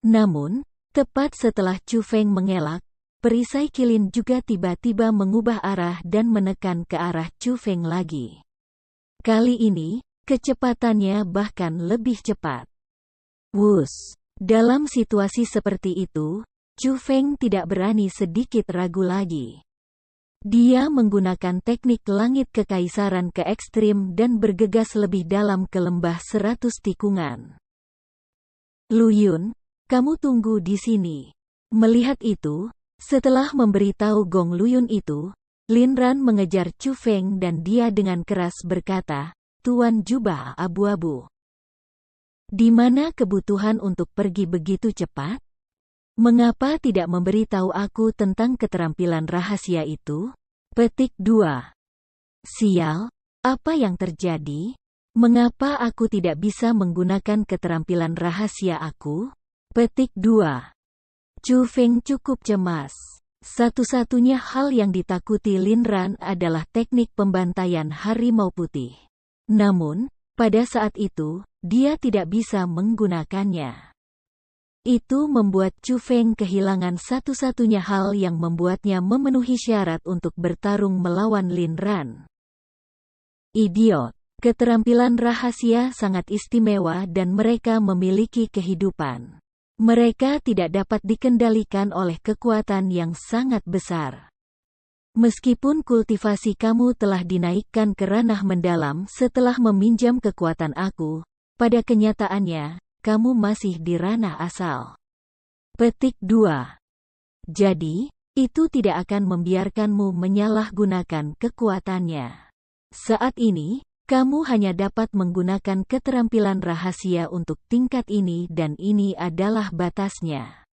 Namun, tepat setelah Chu Feng mengelak, perisai kilin juga tiba-tiba mengubah arah dan menekan ke arah Chu Feng lagi. Kali ini, kecepatannya bahkan lebih cepat. Wus! Dalam situasi seperti itu, Chu Feng tidak berani sedikit ragu lagi. Dia menggunakan teknik langit kekaisaran ke ekstrim dan bergegas lebih dalam ke lembah 100 tikungan. Luyun, kamu tunggu di sini. Melihat itu, setelah memberitahu Gong Luyun itu, Lin Ran mengejar Chu Feng dan dia dengan keras berkata, Tuan Jubah Abu-Abu. Di mana kebutuhan untuk pergi begitu cepat? Mengapa tidak memberitahu aku tentang keterampilan rahasia itu? Petik 2. Sial, apa yang terjadi? Mengapa aku tidak bisa menggunakan keterampilan rahasia aku? Petik 2. Chu Feng cukup cemas. Satu-satunya hal yang ditakuti Lin Ran adalah teknik pembantaian harimau putih. Namun, pada saat itu, dia tidak bisa menggunakannya. Itu membuat Chu Feng kehilangan satu-satunya hal yang membuatnya memenuhi syarat untuk bertarung melawan Lin Ran. Idiot! Keterampilan rahasia sangat istimewa dan mereka memiliki kehidupan. Mereka tidak dapat dikendalikan oleh kekuatan yang sangat besar. Meskipun kultivasi kamu telah dinaikkan ke ranah mendalam setelah meminjam kekuatan aku, pada kenyataannya, kamu masih di ranah asal. Petik 2. Jadi, itu tidak akan membiarkanmu menyalahgunakan kekuatannya. Saat ini, Kamu hanya dapat menggunakan keterampilan rahasia untuk tingkat ini dan ini adalah batasnya.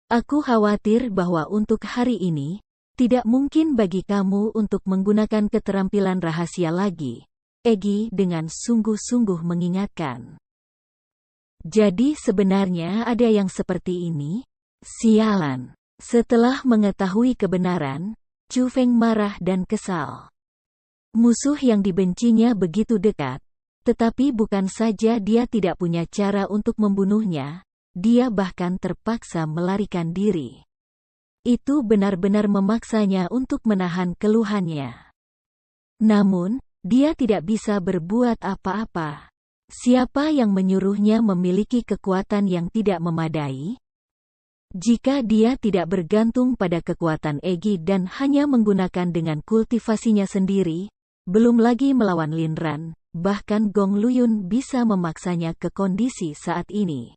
Aku khawatir bahwa untuk hari ini, tidak mungkin bagi kamu untuk menggunakan keterampilan rahasia lagi, Egy dengan sungguh-sungguh mengingatkan. Jadi sebenarnya ada yang seperti ini? Sialan. Setelah mengetahui kebenaran, Chu Feng marah dan kesal. Musuh yang dibencinya begitu dekat, tetapi bukan saja dia tidak punya cara untuk membunuhnya, dia bahkan terpaksa melarikan diri. Itu benar-benar memaksanya untuk menahan keluhannya. Namun, dia tidak bisa berbuat apa-apa. Siapa yang menyuruhnya memiliki kekuatan yang tidak memadai? Jika dia tidak bergantung pada kekuatan Egy dan hanya menggunakan dengan kultivasinya sendiri, belum lagi melawan Lin Ran, bahkan Gong Luyun bisa memaksanya ke kondisi saat ini.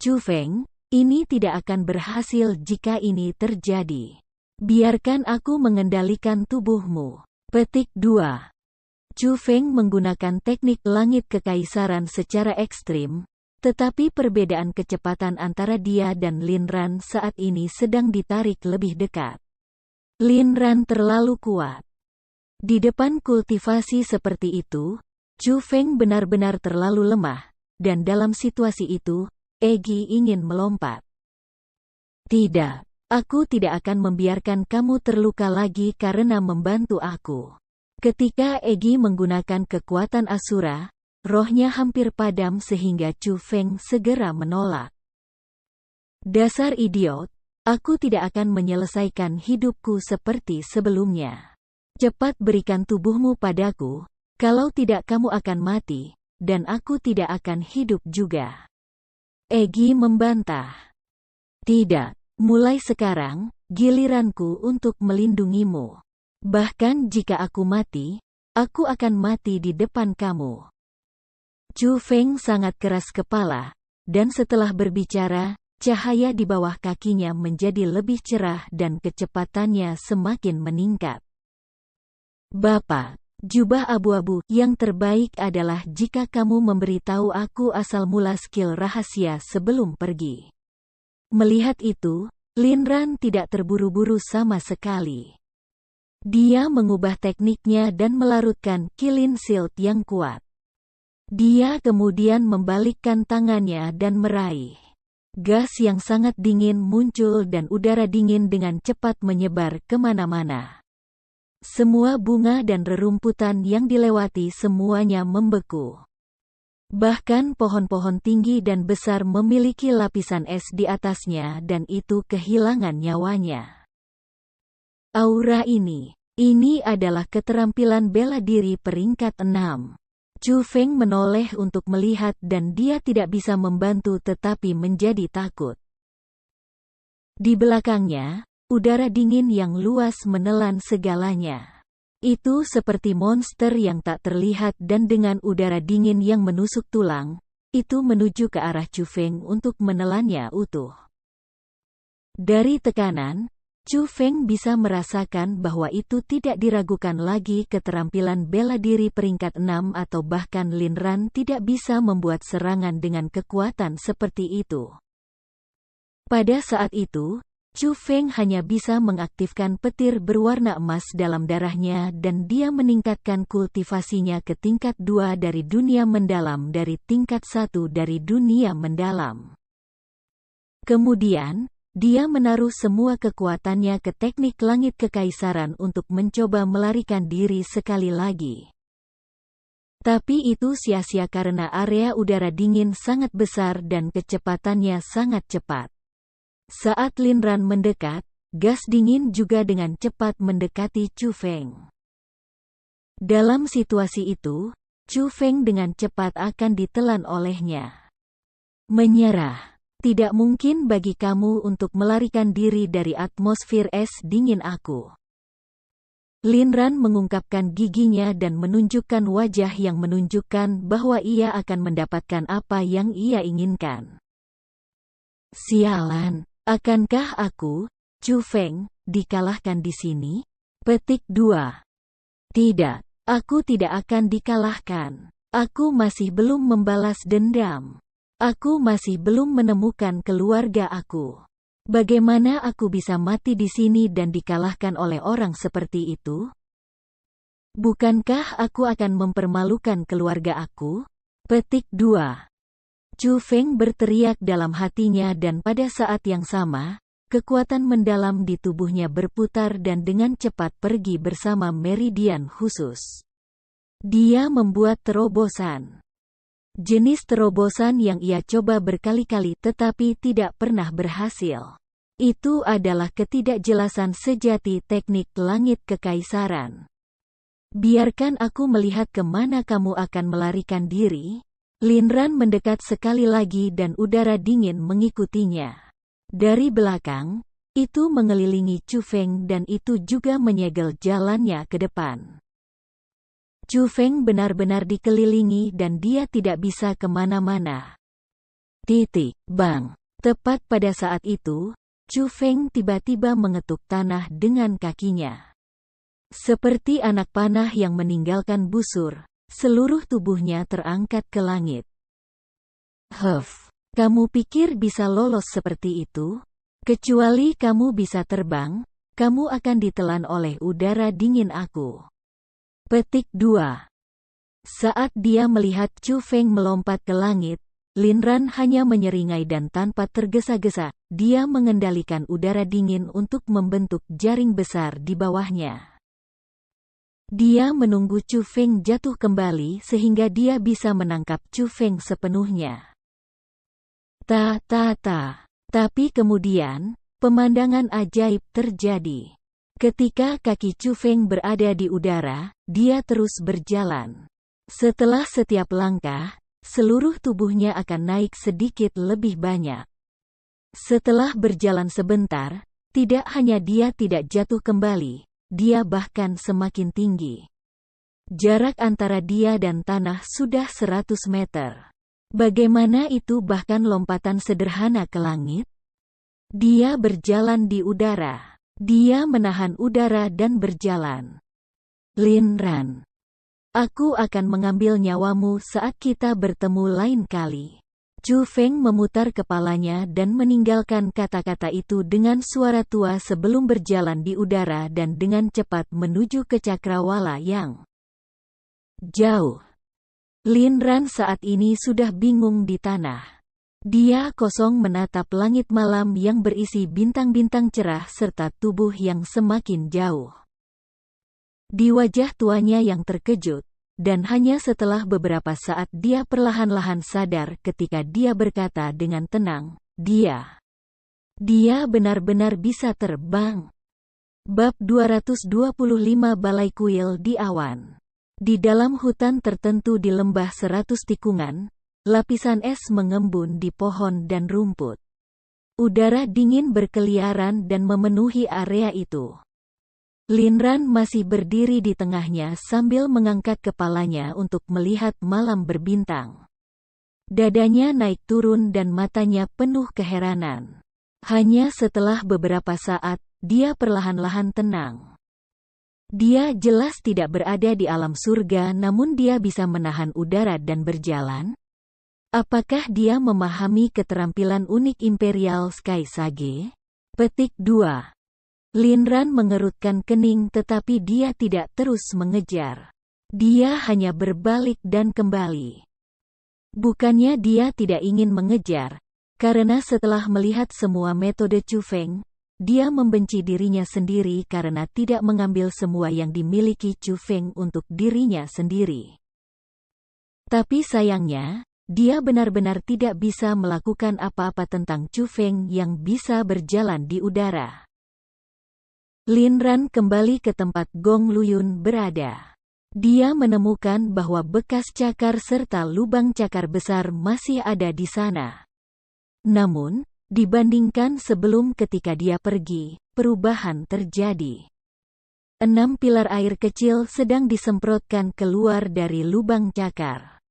Chu Feng, ini tidak akan berhasil jika ini terjadi. Biarkan aku mengendalikan tubuhmu. Petik 2. Chu Feng menggunakan teknik langit kekaisaran secara ekstrim, tetapi perbedaan kecepatan antara dia dan Lin Ran saat ini sedang ditarik lebih dekat. Lin Ran terlalu kuat. Di depan kultivasi seperti itu, Chu Feng benar-benar terlalu lemah, dan dalam situasi itu, Egy ingin melompat. Tidak, aku tidak akan membiarkan kamu terluka lagi karena membantu aku. Ketika Egy menggunakan kekuatan Asura, rohnya hampir padam sehingga Chu Feng segera menolak. Dasar idiot, aku tidak akan menyelesaikan hidupku seperti sebelumnya. Cepat berikan tubuhmu padaku, kalau tidak kamu akan mati, dan aku tidak akan hidup juga. Egy membantah. Tidak, mulai sekarang, giliranku untuk melindungimu. Bahkan jika aku mati, aku akan mati di depan kamu. Chu Feng sangat keras kepala, dan setelah berbicara, cahaya di bawah kakinya menjadi lebih cerah dan kecepatannya semakin meningkat. Bapak, jubah abu-abu, yang terbaik adalah jika kamu memberitahu aku asal mula skill rahasia sebelum pergi. Melihat itu, Lin Ran tidak terburu-buru sama sekali. Dia mengubah tekniknya dan melarutkan kilin silt yang kuat. Dia kemudian membalikkan tangannya dan meraih. Gas yang sangat dingin muncul dan udara dingin dengan cepat menyebar kemana-mana. Semua bunga dan rerumputan yang dilewati semuanya membeku. Bahkan pohon-pohon tinggi dan besar memiliki lapisan es di atasnya dan itu kehilangan nyawanya. Aura ini adalah keterampilan bela diri peringkat 6. Chu Feng menoleh untuk melihat dan dia tidak bisa membantu tetapi menjadi takut. Di belakangnya, udara dingin yang luas menelan segalanya. Itu seperti monster yang tak terlihat dan dengan udara dingin yang menusuk tulang, itu menuju ke arah Chu Feng untuk menelannya utuh. Dari tekanan, Chu Feng bisa merasakan bahwa itu tidak diragukan lagi keterampilan bela diri peringkat 6 atau bahkan Lin Ran tidak bisa membuat serangan dengan kekuatan seperti itu. Pada saat itu, Chu Feng hanya bisa mengaktifkan petir berwarna emas dalam darahnya dan dia meningkatkan kultivasinya ke tingkat 2 dari dunia mendalam dari tingkat 1 dari dunia mendalam. Kemudian, dia menaruh semua kekuatannya ke teknik langit kekaisaran untuk mencoba melarikan diri sekali lagi. Tapi itu sia-sia karena area udara dingin sangat besar dan kecepatannya sangat cepat. Saat Lin Ran mendekat, gas dingin juga dengan cepat mendekati Chu Feng. Dalam situasi itu, Chu Feng dengan cepat akan ditelan olehnya. Menyerah. Tidak mungkin bagi kamu untuk melarikan diri dari atmosfer es dingin aku. Lin Ran mengungkapkan giginya dan menunjukkan wajah yang menunjukkan bahwa ia akan mendapatkan apa yang ia inginkan. Sialan. Akankah aku, Chu Feng, dikalahkan di sini? Petik 2. Tidak. Aku tidak akan dikalahkan. Aku masih belum membalas dendam. Aku masih belum menemukan keluarga aku. Bagaimana aku bisa mati di sini dan dikalahkan oleh orang seperti itu? Bukankah aku akan mempermalukan keluarga aku? Petik 2. Chu Feng berteriak dalam hatinya dan pada saat yang sama, kekuatan mendalam di tubuhnya berputar dan dengan cepat pergi bersama meridian khusus. Dia membuat terobosan. Jenis terobosan yang ia coba berkali-kali tetapi tidak pernah berhasil. Itu adalah ketidakjelasan sejati teknik langit kekaisaran. Biarkan aku melihat kemana kamu akan melarikan diri. Lin Ran mendekat sekali lagi dan udara dingin mengikutinya. Dari belakang, itu mengelilingi Chu Feng dan itu juga menyegel jalannya ke depan. Chu Feng benar-benar dikelilingi dan dia tidak bisa kemana-mana. Bang. Tepat pada saat itu, Chu Feng tiba-tiba mengetuk tanah dengan kakinya. Seperti anak panah yang meninggalkan busur, seluruh tubuhnya terangkat ke langit. Kamu pikir bisa lolos seperti itu? Kecuali kamu bisa terbang, kamu akan ditelan oleh udara dingin aku. Petik 2. Saat dia melihat Chu Feng melompat ke langit, Lin Ran hanya menyeringai dan tanpa tergesa-gesa, dia mengendalikan udara dingin untuk membentuk jaring besar di bawahnya. Dia menunggu Chu Feng jatuh kembali sehingga dia bisa menangkap Chu Feng sepenuhnya. Tapi kemudian, pemandangan ajaib terjadi. Ketika kaki Chu Feng berada di udara, dia terus berjalan. Setelah setiap langkah, seluruh tubuhnya akan naik sedikit lebih banyak. Setelah berjalan sebentar, tidak hanya dia tidak jatuh kembali, dia bahkan semakin tinggi. Jarak antara dia dan tanah sudah 100 meter. Bagaimana itu bahkan lompatan sederhana ke langit? Dia berjalan di udara. Dia menahan udara dan berjalan. Lin Ran. Aku akan mengambil nyawamu saat kita bertemu lain kali. Chu Feng memutar kepalanya dan meninggalkan kata-kata itu dengan suara tua sebelum berjalan di udara dan dengan cepat menuju ke cakrawala yang jauh. Lin Ran saat ini sudah bingung di tanah. Dia kosong menatap langit malam yang berisi bintang-bintang cerah serta tubuh yang semakin jauh. Di wajah tuanya yang terkejut, dan hanya setelah beberapa saat dia perlahan-lahan sadar ketika dia berkata dengan tenang, dia benar-benar bisa terbang. Bab 225 Balai Kuil di Awan. Di dalam hutan tertentu di lembah 100 tikungan, lapisan es mengembun di pohon dan rumput. Udara dingin berkeliaran dan memenuhi area itu. Lin Ran masih berdiri di tengahnya sambil mengangkat kepalanya untuk melihat malam berbintang. Dadanya naik turun dan matanya penuh keheranan. Hanya setelah beberapa saat, dia perlahan-lahan tenang. Dia jelas tidak berada di alam surga namun dia bisa menahan udara dan berjalan. Apakah dia memahami keterampilan unik Imperial Sky Sage? Petik 2. Lin Ran mengerutkan kening tetapi dia tidak terus mengejar. Dia hanya berbalik dan kembali. Bukannya dia tidak ingin mengejar, karena setelah melihat semua metode Chu Feng, dia membenci dirinya sendiri karena tidak mengambil semua yang dimiliki Chu Feng untuk dirinya sendiri. Tapi sayangnya, dia benar-benar tidak bisa melakukan apa-apa tentang Chu Feng yang bisa berjalan di udara. Lin Ran kembali ke tempat Gong Luyun berada. Dia menemukan bahwa bekas cakar serta lubang cakar besar masih ada di sana. Namun, dibandingkan sebelum ketika dia pergi, perubahan terjadi. 6 pilar air kecil sedang disemprotkan keluar dari lubang cakar.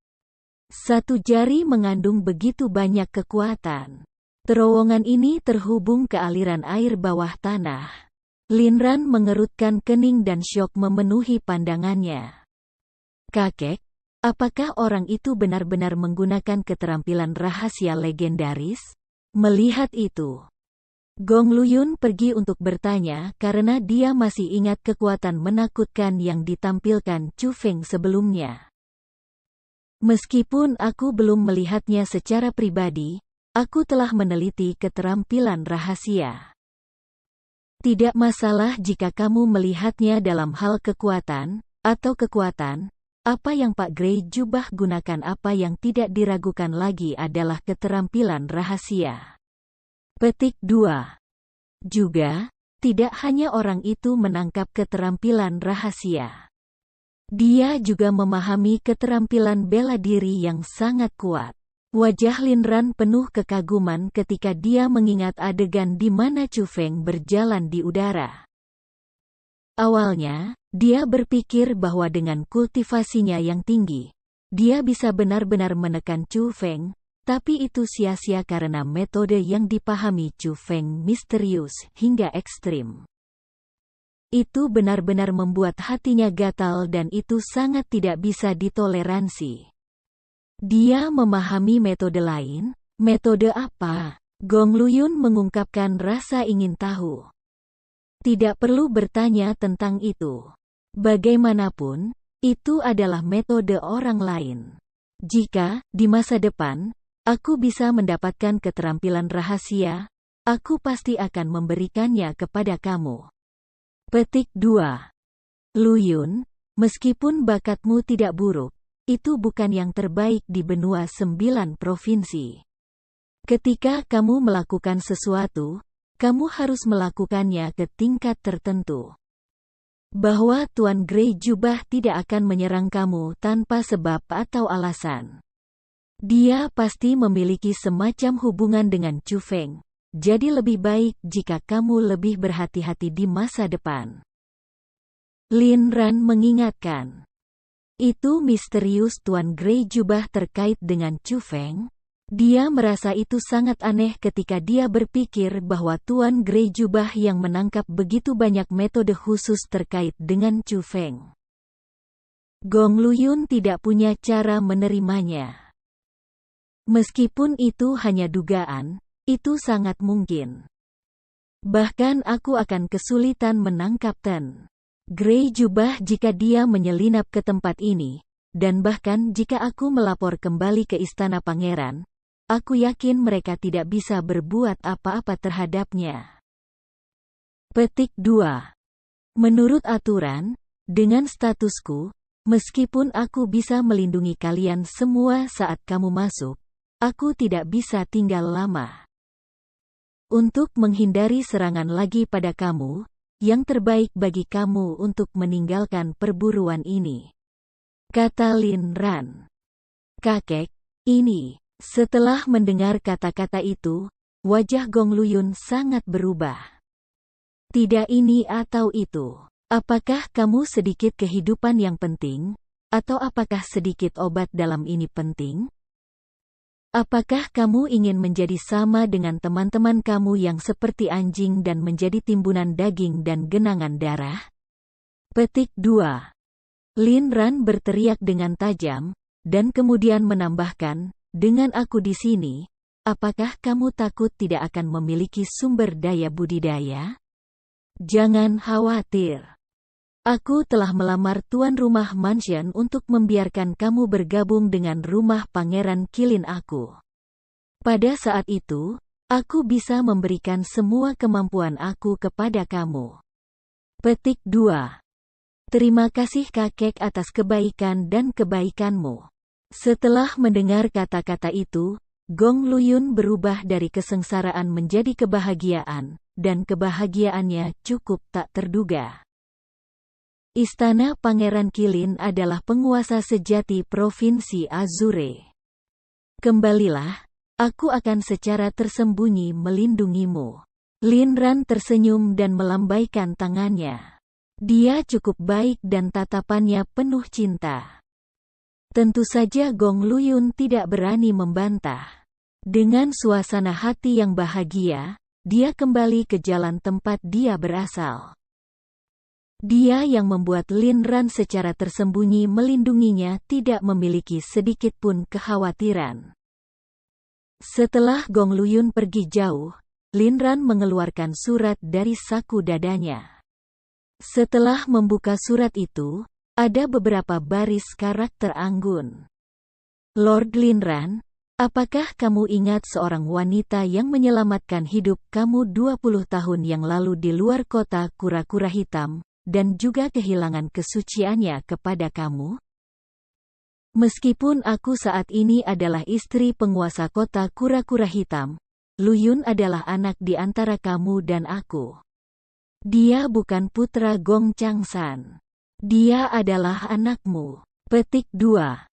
Satu jari mengandung begitu banyak kekuatan. Terowongan ini terhubung ke aliran air bawah tanah. Lin Ran mengerutkan kening dan syok memenuhi pandangannya. Kakek, apakah orang itu benar-benar menggunakan keterampilan rahasia legendaris? Melihat itu, Gong Luyun pergi untuk bertanya karena dia masih ingat kekuatan menakutkan yang ditampilkan Chu Feng sebelumnya. Meskipun aku belum melihatnya secara pribadi, aku telah meneliti keterampilan rahasia. Tidak masalah jika kamu melihatnya dalam hal kekuatan, atau kekuatan, apa yang Pak Grey Jubah gunakan apa yang tidak diragukan lagi adalah keterampilan rahasia. Petik 2. Juga, tidak hanya orang itu menangkap keterampilan rahasia. Dia juga memahami keterampilan bela diri yang sangat kuat. Wajah Lin Ran penuh kekaguman ketika dia mengingat adegan di mana Chu Feng berjalan di udara. Awalnya, dia berpikir bahwa dengan kultivasinya yang tinggi, dia bisa benar-benar menekan Chu Feng, tapi itu sia-sia karena metode yang dipahami Chu Feng misterius hingga ekstrim. Itu benar-benar membuat hatinya gatal dan itu sangat tidak bisa ditoleransi. Dia memahami metode lain. Metode apa? Gong Luyun mengungkapkan rasa ingin tahu. Tidak perlu bertanya tentang itu. Bagaimanapun, itu adalah metode orang lain. Jika, di masa depan, aku bisa mendapatkan keterampilan rahasia, aku pasti akan memberikannya kepada kamu. Petik 2. Luyun, meskipun bakatmu tidak buruk, itu bukan yang terbaik di benua 9 provinsi. Ketika kamu melakukan sesuatu, kamu harus melakukannya ke tingkat tertentu. Bahwa Tuan Grey Jubah tidak akan menyerang kamu tanpa sebab atau alasan. Dia pasti memiliki semacam hubungan dengan Chu Feng. Jadi lebih baik jika kamu lebih berhati-hati di masa depan. Lin Ran mengingatkan. Itu misterius Tuan Grey Jubah terkait dengan Chu Feng. Dia merasa itu sangat aneh ketika dia berpikir bahwa Tuan Grey Jubah yang menangkap begitu banyak metode khusus terkait dengan Chu Feng. Gong Luyun tidak punya cara menerimanya. Meskipun itu hanya dugaan, itu sangat mungkin. Bahkan aku akan kesulitan menangkap Ten Grey Jubah jika dia menyelinap ke tempat ini, dan bahkan jika aku melapor kembali ke Istana Pangeran, aku yakin mereka tidak bisa berbuat apa-apa terhadapnya. Petik 2. Menurut aturan, dengan statusku, meskipun aku bisa melindungi kalian semua saat kamu masuk, aku tidak bisa tinggal lama. Untuk menghindari serangan lagi pada kamu, yang terbaik bagi kamu untuk meninggalkan perburuan ini. Kata Lin Ran. Kakek, ini. Setelah mendengar kata-kata itu, wajah Gong Luyun sangat berubah. Tidak ini atau itu. Apakah kamu sedikit kehidupan yang penting? Atau apakah sedikit obat dalam ini penting? Apakah kamu ingin menjadi sama dengan teman-teman kamu yang seperti anjing dan menjadi timbunan daging dan genangan darah? Petik 2. Lin Ran berteriak dengan tajam, dan kemudian menambahkan, dengan aku di sini, apakah kamu takut tidak akan memiliki sumber daya budidaya? Jangan khawatir. Aku telah melamar tuan rumah mansion untuk membiarkan kamu bergabung dengan rumah Pangeran Kilin aku. Pada saat itu, aku bisa memberikan semua kemampuan aku kepada kamu. Petik 2. Terima kasih kakek atas kebaikan dan kebaikanmu. Setelah mendengar kata-kata itu, Gong Luyun berubah dari kesengsaraan menjadi kebahagiaan, dan kebahagiaannya cukup tak terduga. Istana Pangeran Kilin adalah penguasa sejati Provinsi Azure. Kembalilah, aku akan secara tersembunyi melindungimu. Lin Ran tersenyum dan melambaikan tangannya. Dia cukup baik dan tatapannya penuh cinta. Tentu saja Gong Luyun tidak berani membantah. Dengan suasana hati yang bahagia, dia kembali ke jalan tempat dia berasal. Dia yang membuat Lin Ran secara tersembunyi melindunginya tidak memiliki sedikit pun kekhawatiran. Setelah Gong Luyun pergi jauh, Lin Ran mengeluarkan surat dari saku dadanya. Setelah membuka surat itu, ada beberapa baris karakter anggun. Lord Lin Ran, apakah kamu ingat seorang wanita yang menyelamatkan hidup kamu 20 tahun yang lalu di luar kota kura-kura hitam, dan juga kehilangan kesuciannya kepada kamu? Meskipun aku saat ini adalah istri penguasa kota kura-kura hitam, Luyun adalah anak di antara kamu dan aku. Dia bukan putra Gong Changsan. Dia adalah anakmu. Petik 2.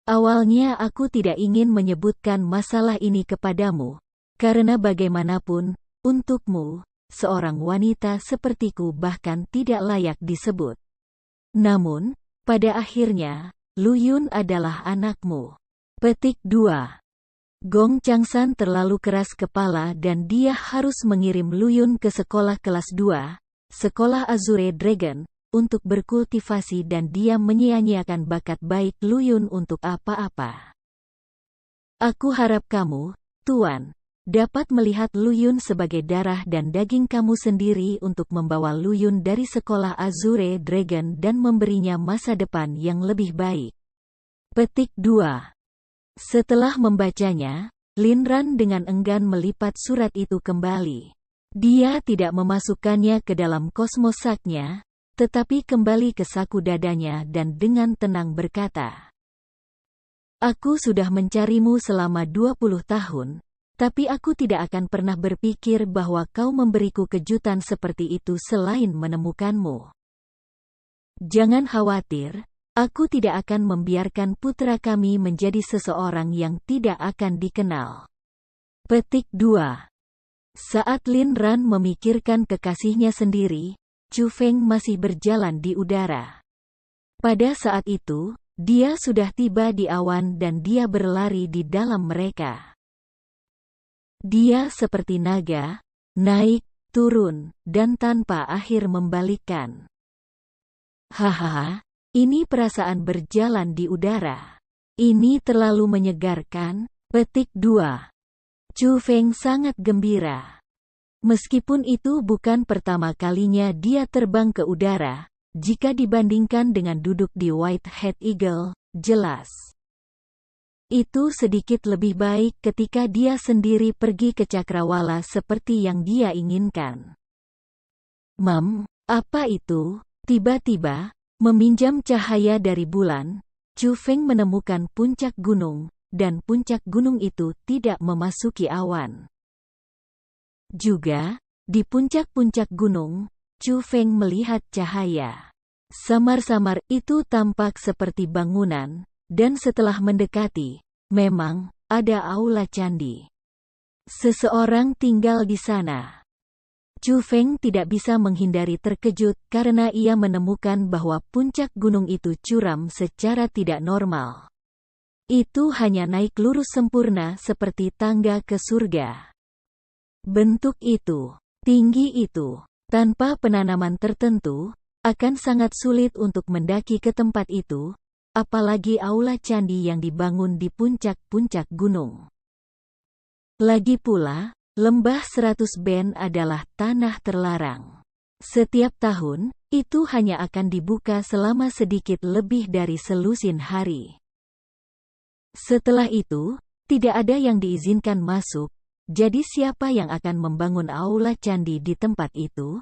Awalnya aku tidak ingin menyebutkan masalah ini kepadamu, karena bagaimanapun, untukmu, seorang wanita sepertiku bahkan tidak layak disebut. Namun, pada akhirnya, Luyun adalah anakmu. Petik 2. Gong Changsan terlalu keras kepala dan dia harus mengirim Luyun ke sekolah kelas 2, sekolah Azure Dragon, untuk berkultivasi dan dia menyia-nyiakan bakat baik Luyun untuk apa-apa. Aku harap kamu, Tuan, dapat melihat Luyun sebagai darah dan daging kamu sendiri untuk membawa Luyun dari sekolah Azure Dragon dan memberinya masa depan yang lebih baik. Petik 2. Setelah membacanya, Lin Ran dengan enggan melipat surat itu kembali. Dia tidak memasukkannya ke dalam kosmosaknya, tetapi kembali ke saku dadanya dan dengan tenang berkata, "Aku sudah mencarimu selama 20 tahun, tapi aku tidak akan pernah berpikir bahwa kau memberiku kejutan seperti itu selain menemukanmu. Jangan khawatir, aku tidak akan membiarkan putra kami menjadi seseorang yang tidak akan dikenal." Petik 2. Saat Lin Ran memikirkan kekasihnya sendiri, Chu Feng masih berjalan di udara. Pada saat itu, dia sudah tiba di awan dan dia berlari di dalam mereka. Dia seperti naga, naik, turun, dan tanpa akhir membalikkan. Hahaha, ini perasaan berjalan di udara. Ini terlalu menyegarkan. Petik 2. Chu Feng sangat gembira. Meskipun itu bukan pertama kalinya dia terbang ke udara, jika dibandingkan dengan duduk di White-Head Eagle, jelas. Itu sedikit lebih baik ketika dia sendiri pergi ke cakrawala seperti yang dia inginkan. Apa itu? Tiba-tiba, meminjam cahaya dari bulan, Chu Feng menemukan puncak gunung, dan puncak gunung itu tidak memasuki awan. Juga, di puncak-puncak gunung, Chu Feng melihat cahaya. Samar-samar itu tampak seperti bangunan, dan setelah mendekati, memang, ada aula candi. Seseorang tinggal di sana. Chu Feng tidak bisa menghindari terkejut karena ia menemukan bahwa puncak gunung itu curam secara tidak normal. Itu hanya naik lurus sempurna seperti tangga ke surga. Bentuk itu, tinggi itu, tanpa penanaman tertentu, akan sangat sulit untuk mendaki ke tempat itu, apalagi aula candi yang dibangun di puncak-puncak gunung. Lagi pula, lembah 100 Ben adalah tanah terlarang. Setiap tahun, itu hanya akan dibuka selama sedikit lebih dari selusin hari. Setelah itu, tidak ada yang diizinkan masuk, jadi siapa yang akan membangun aula candi di tempat itu?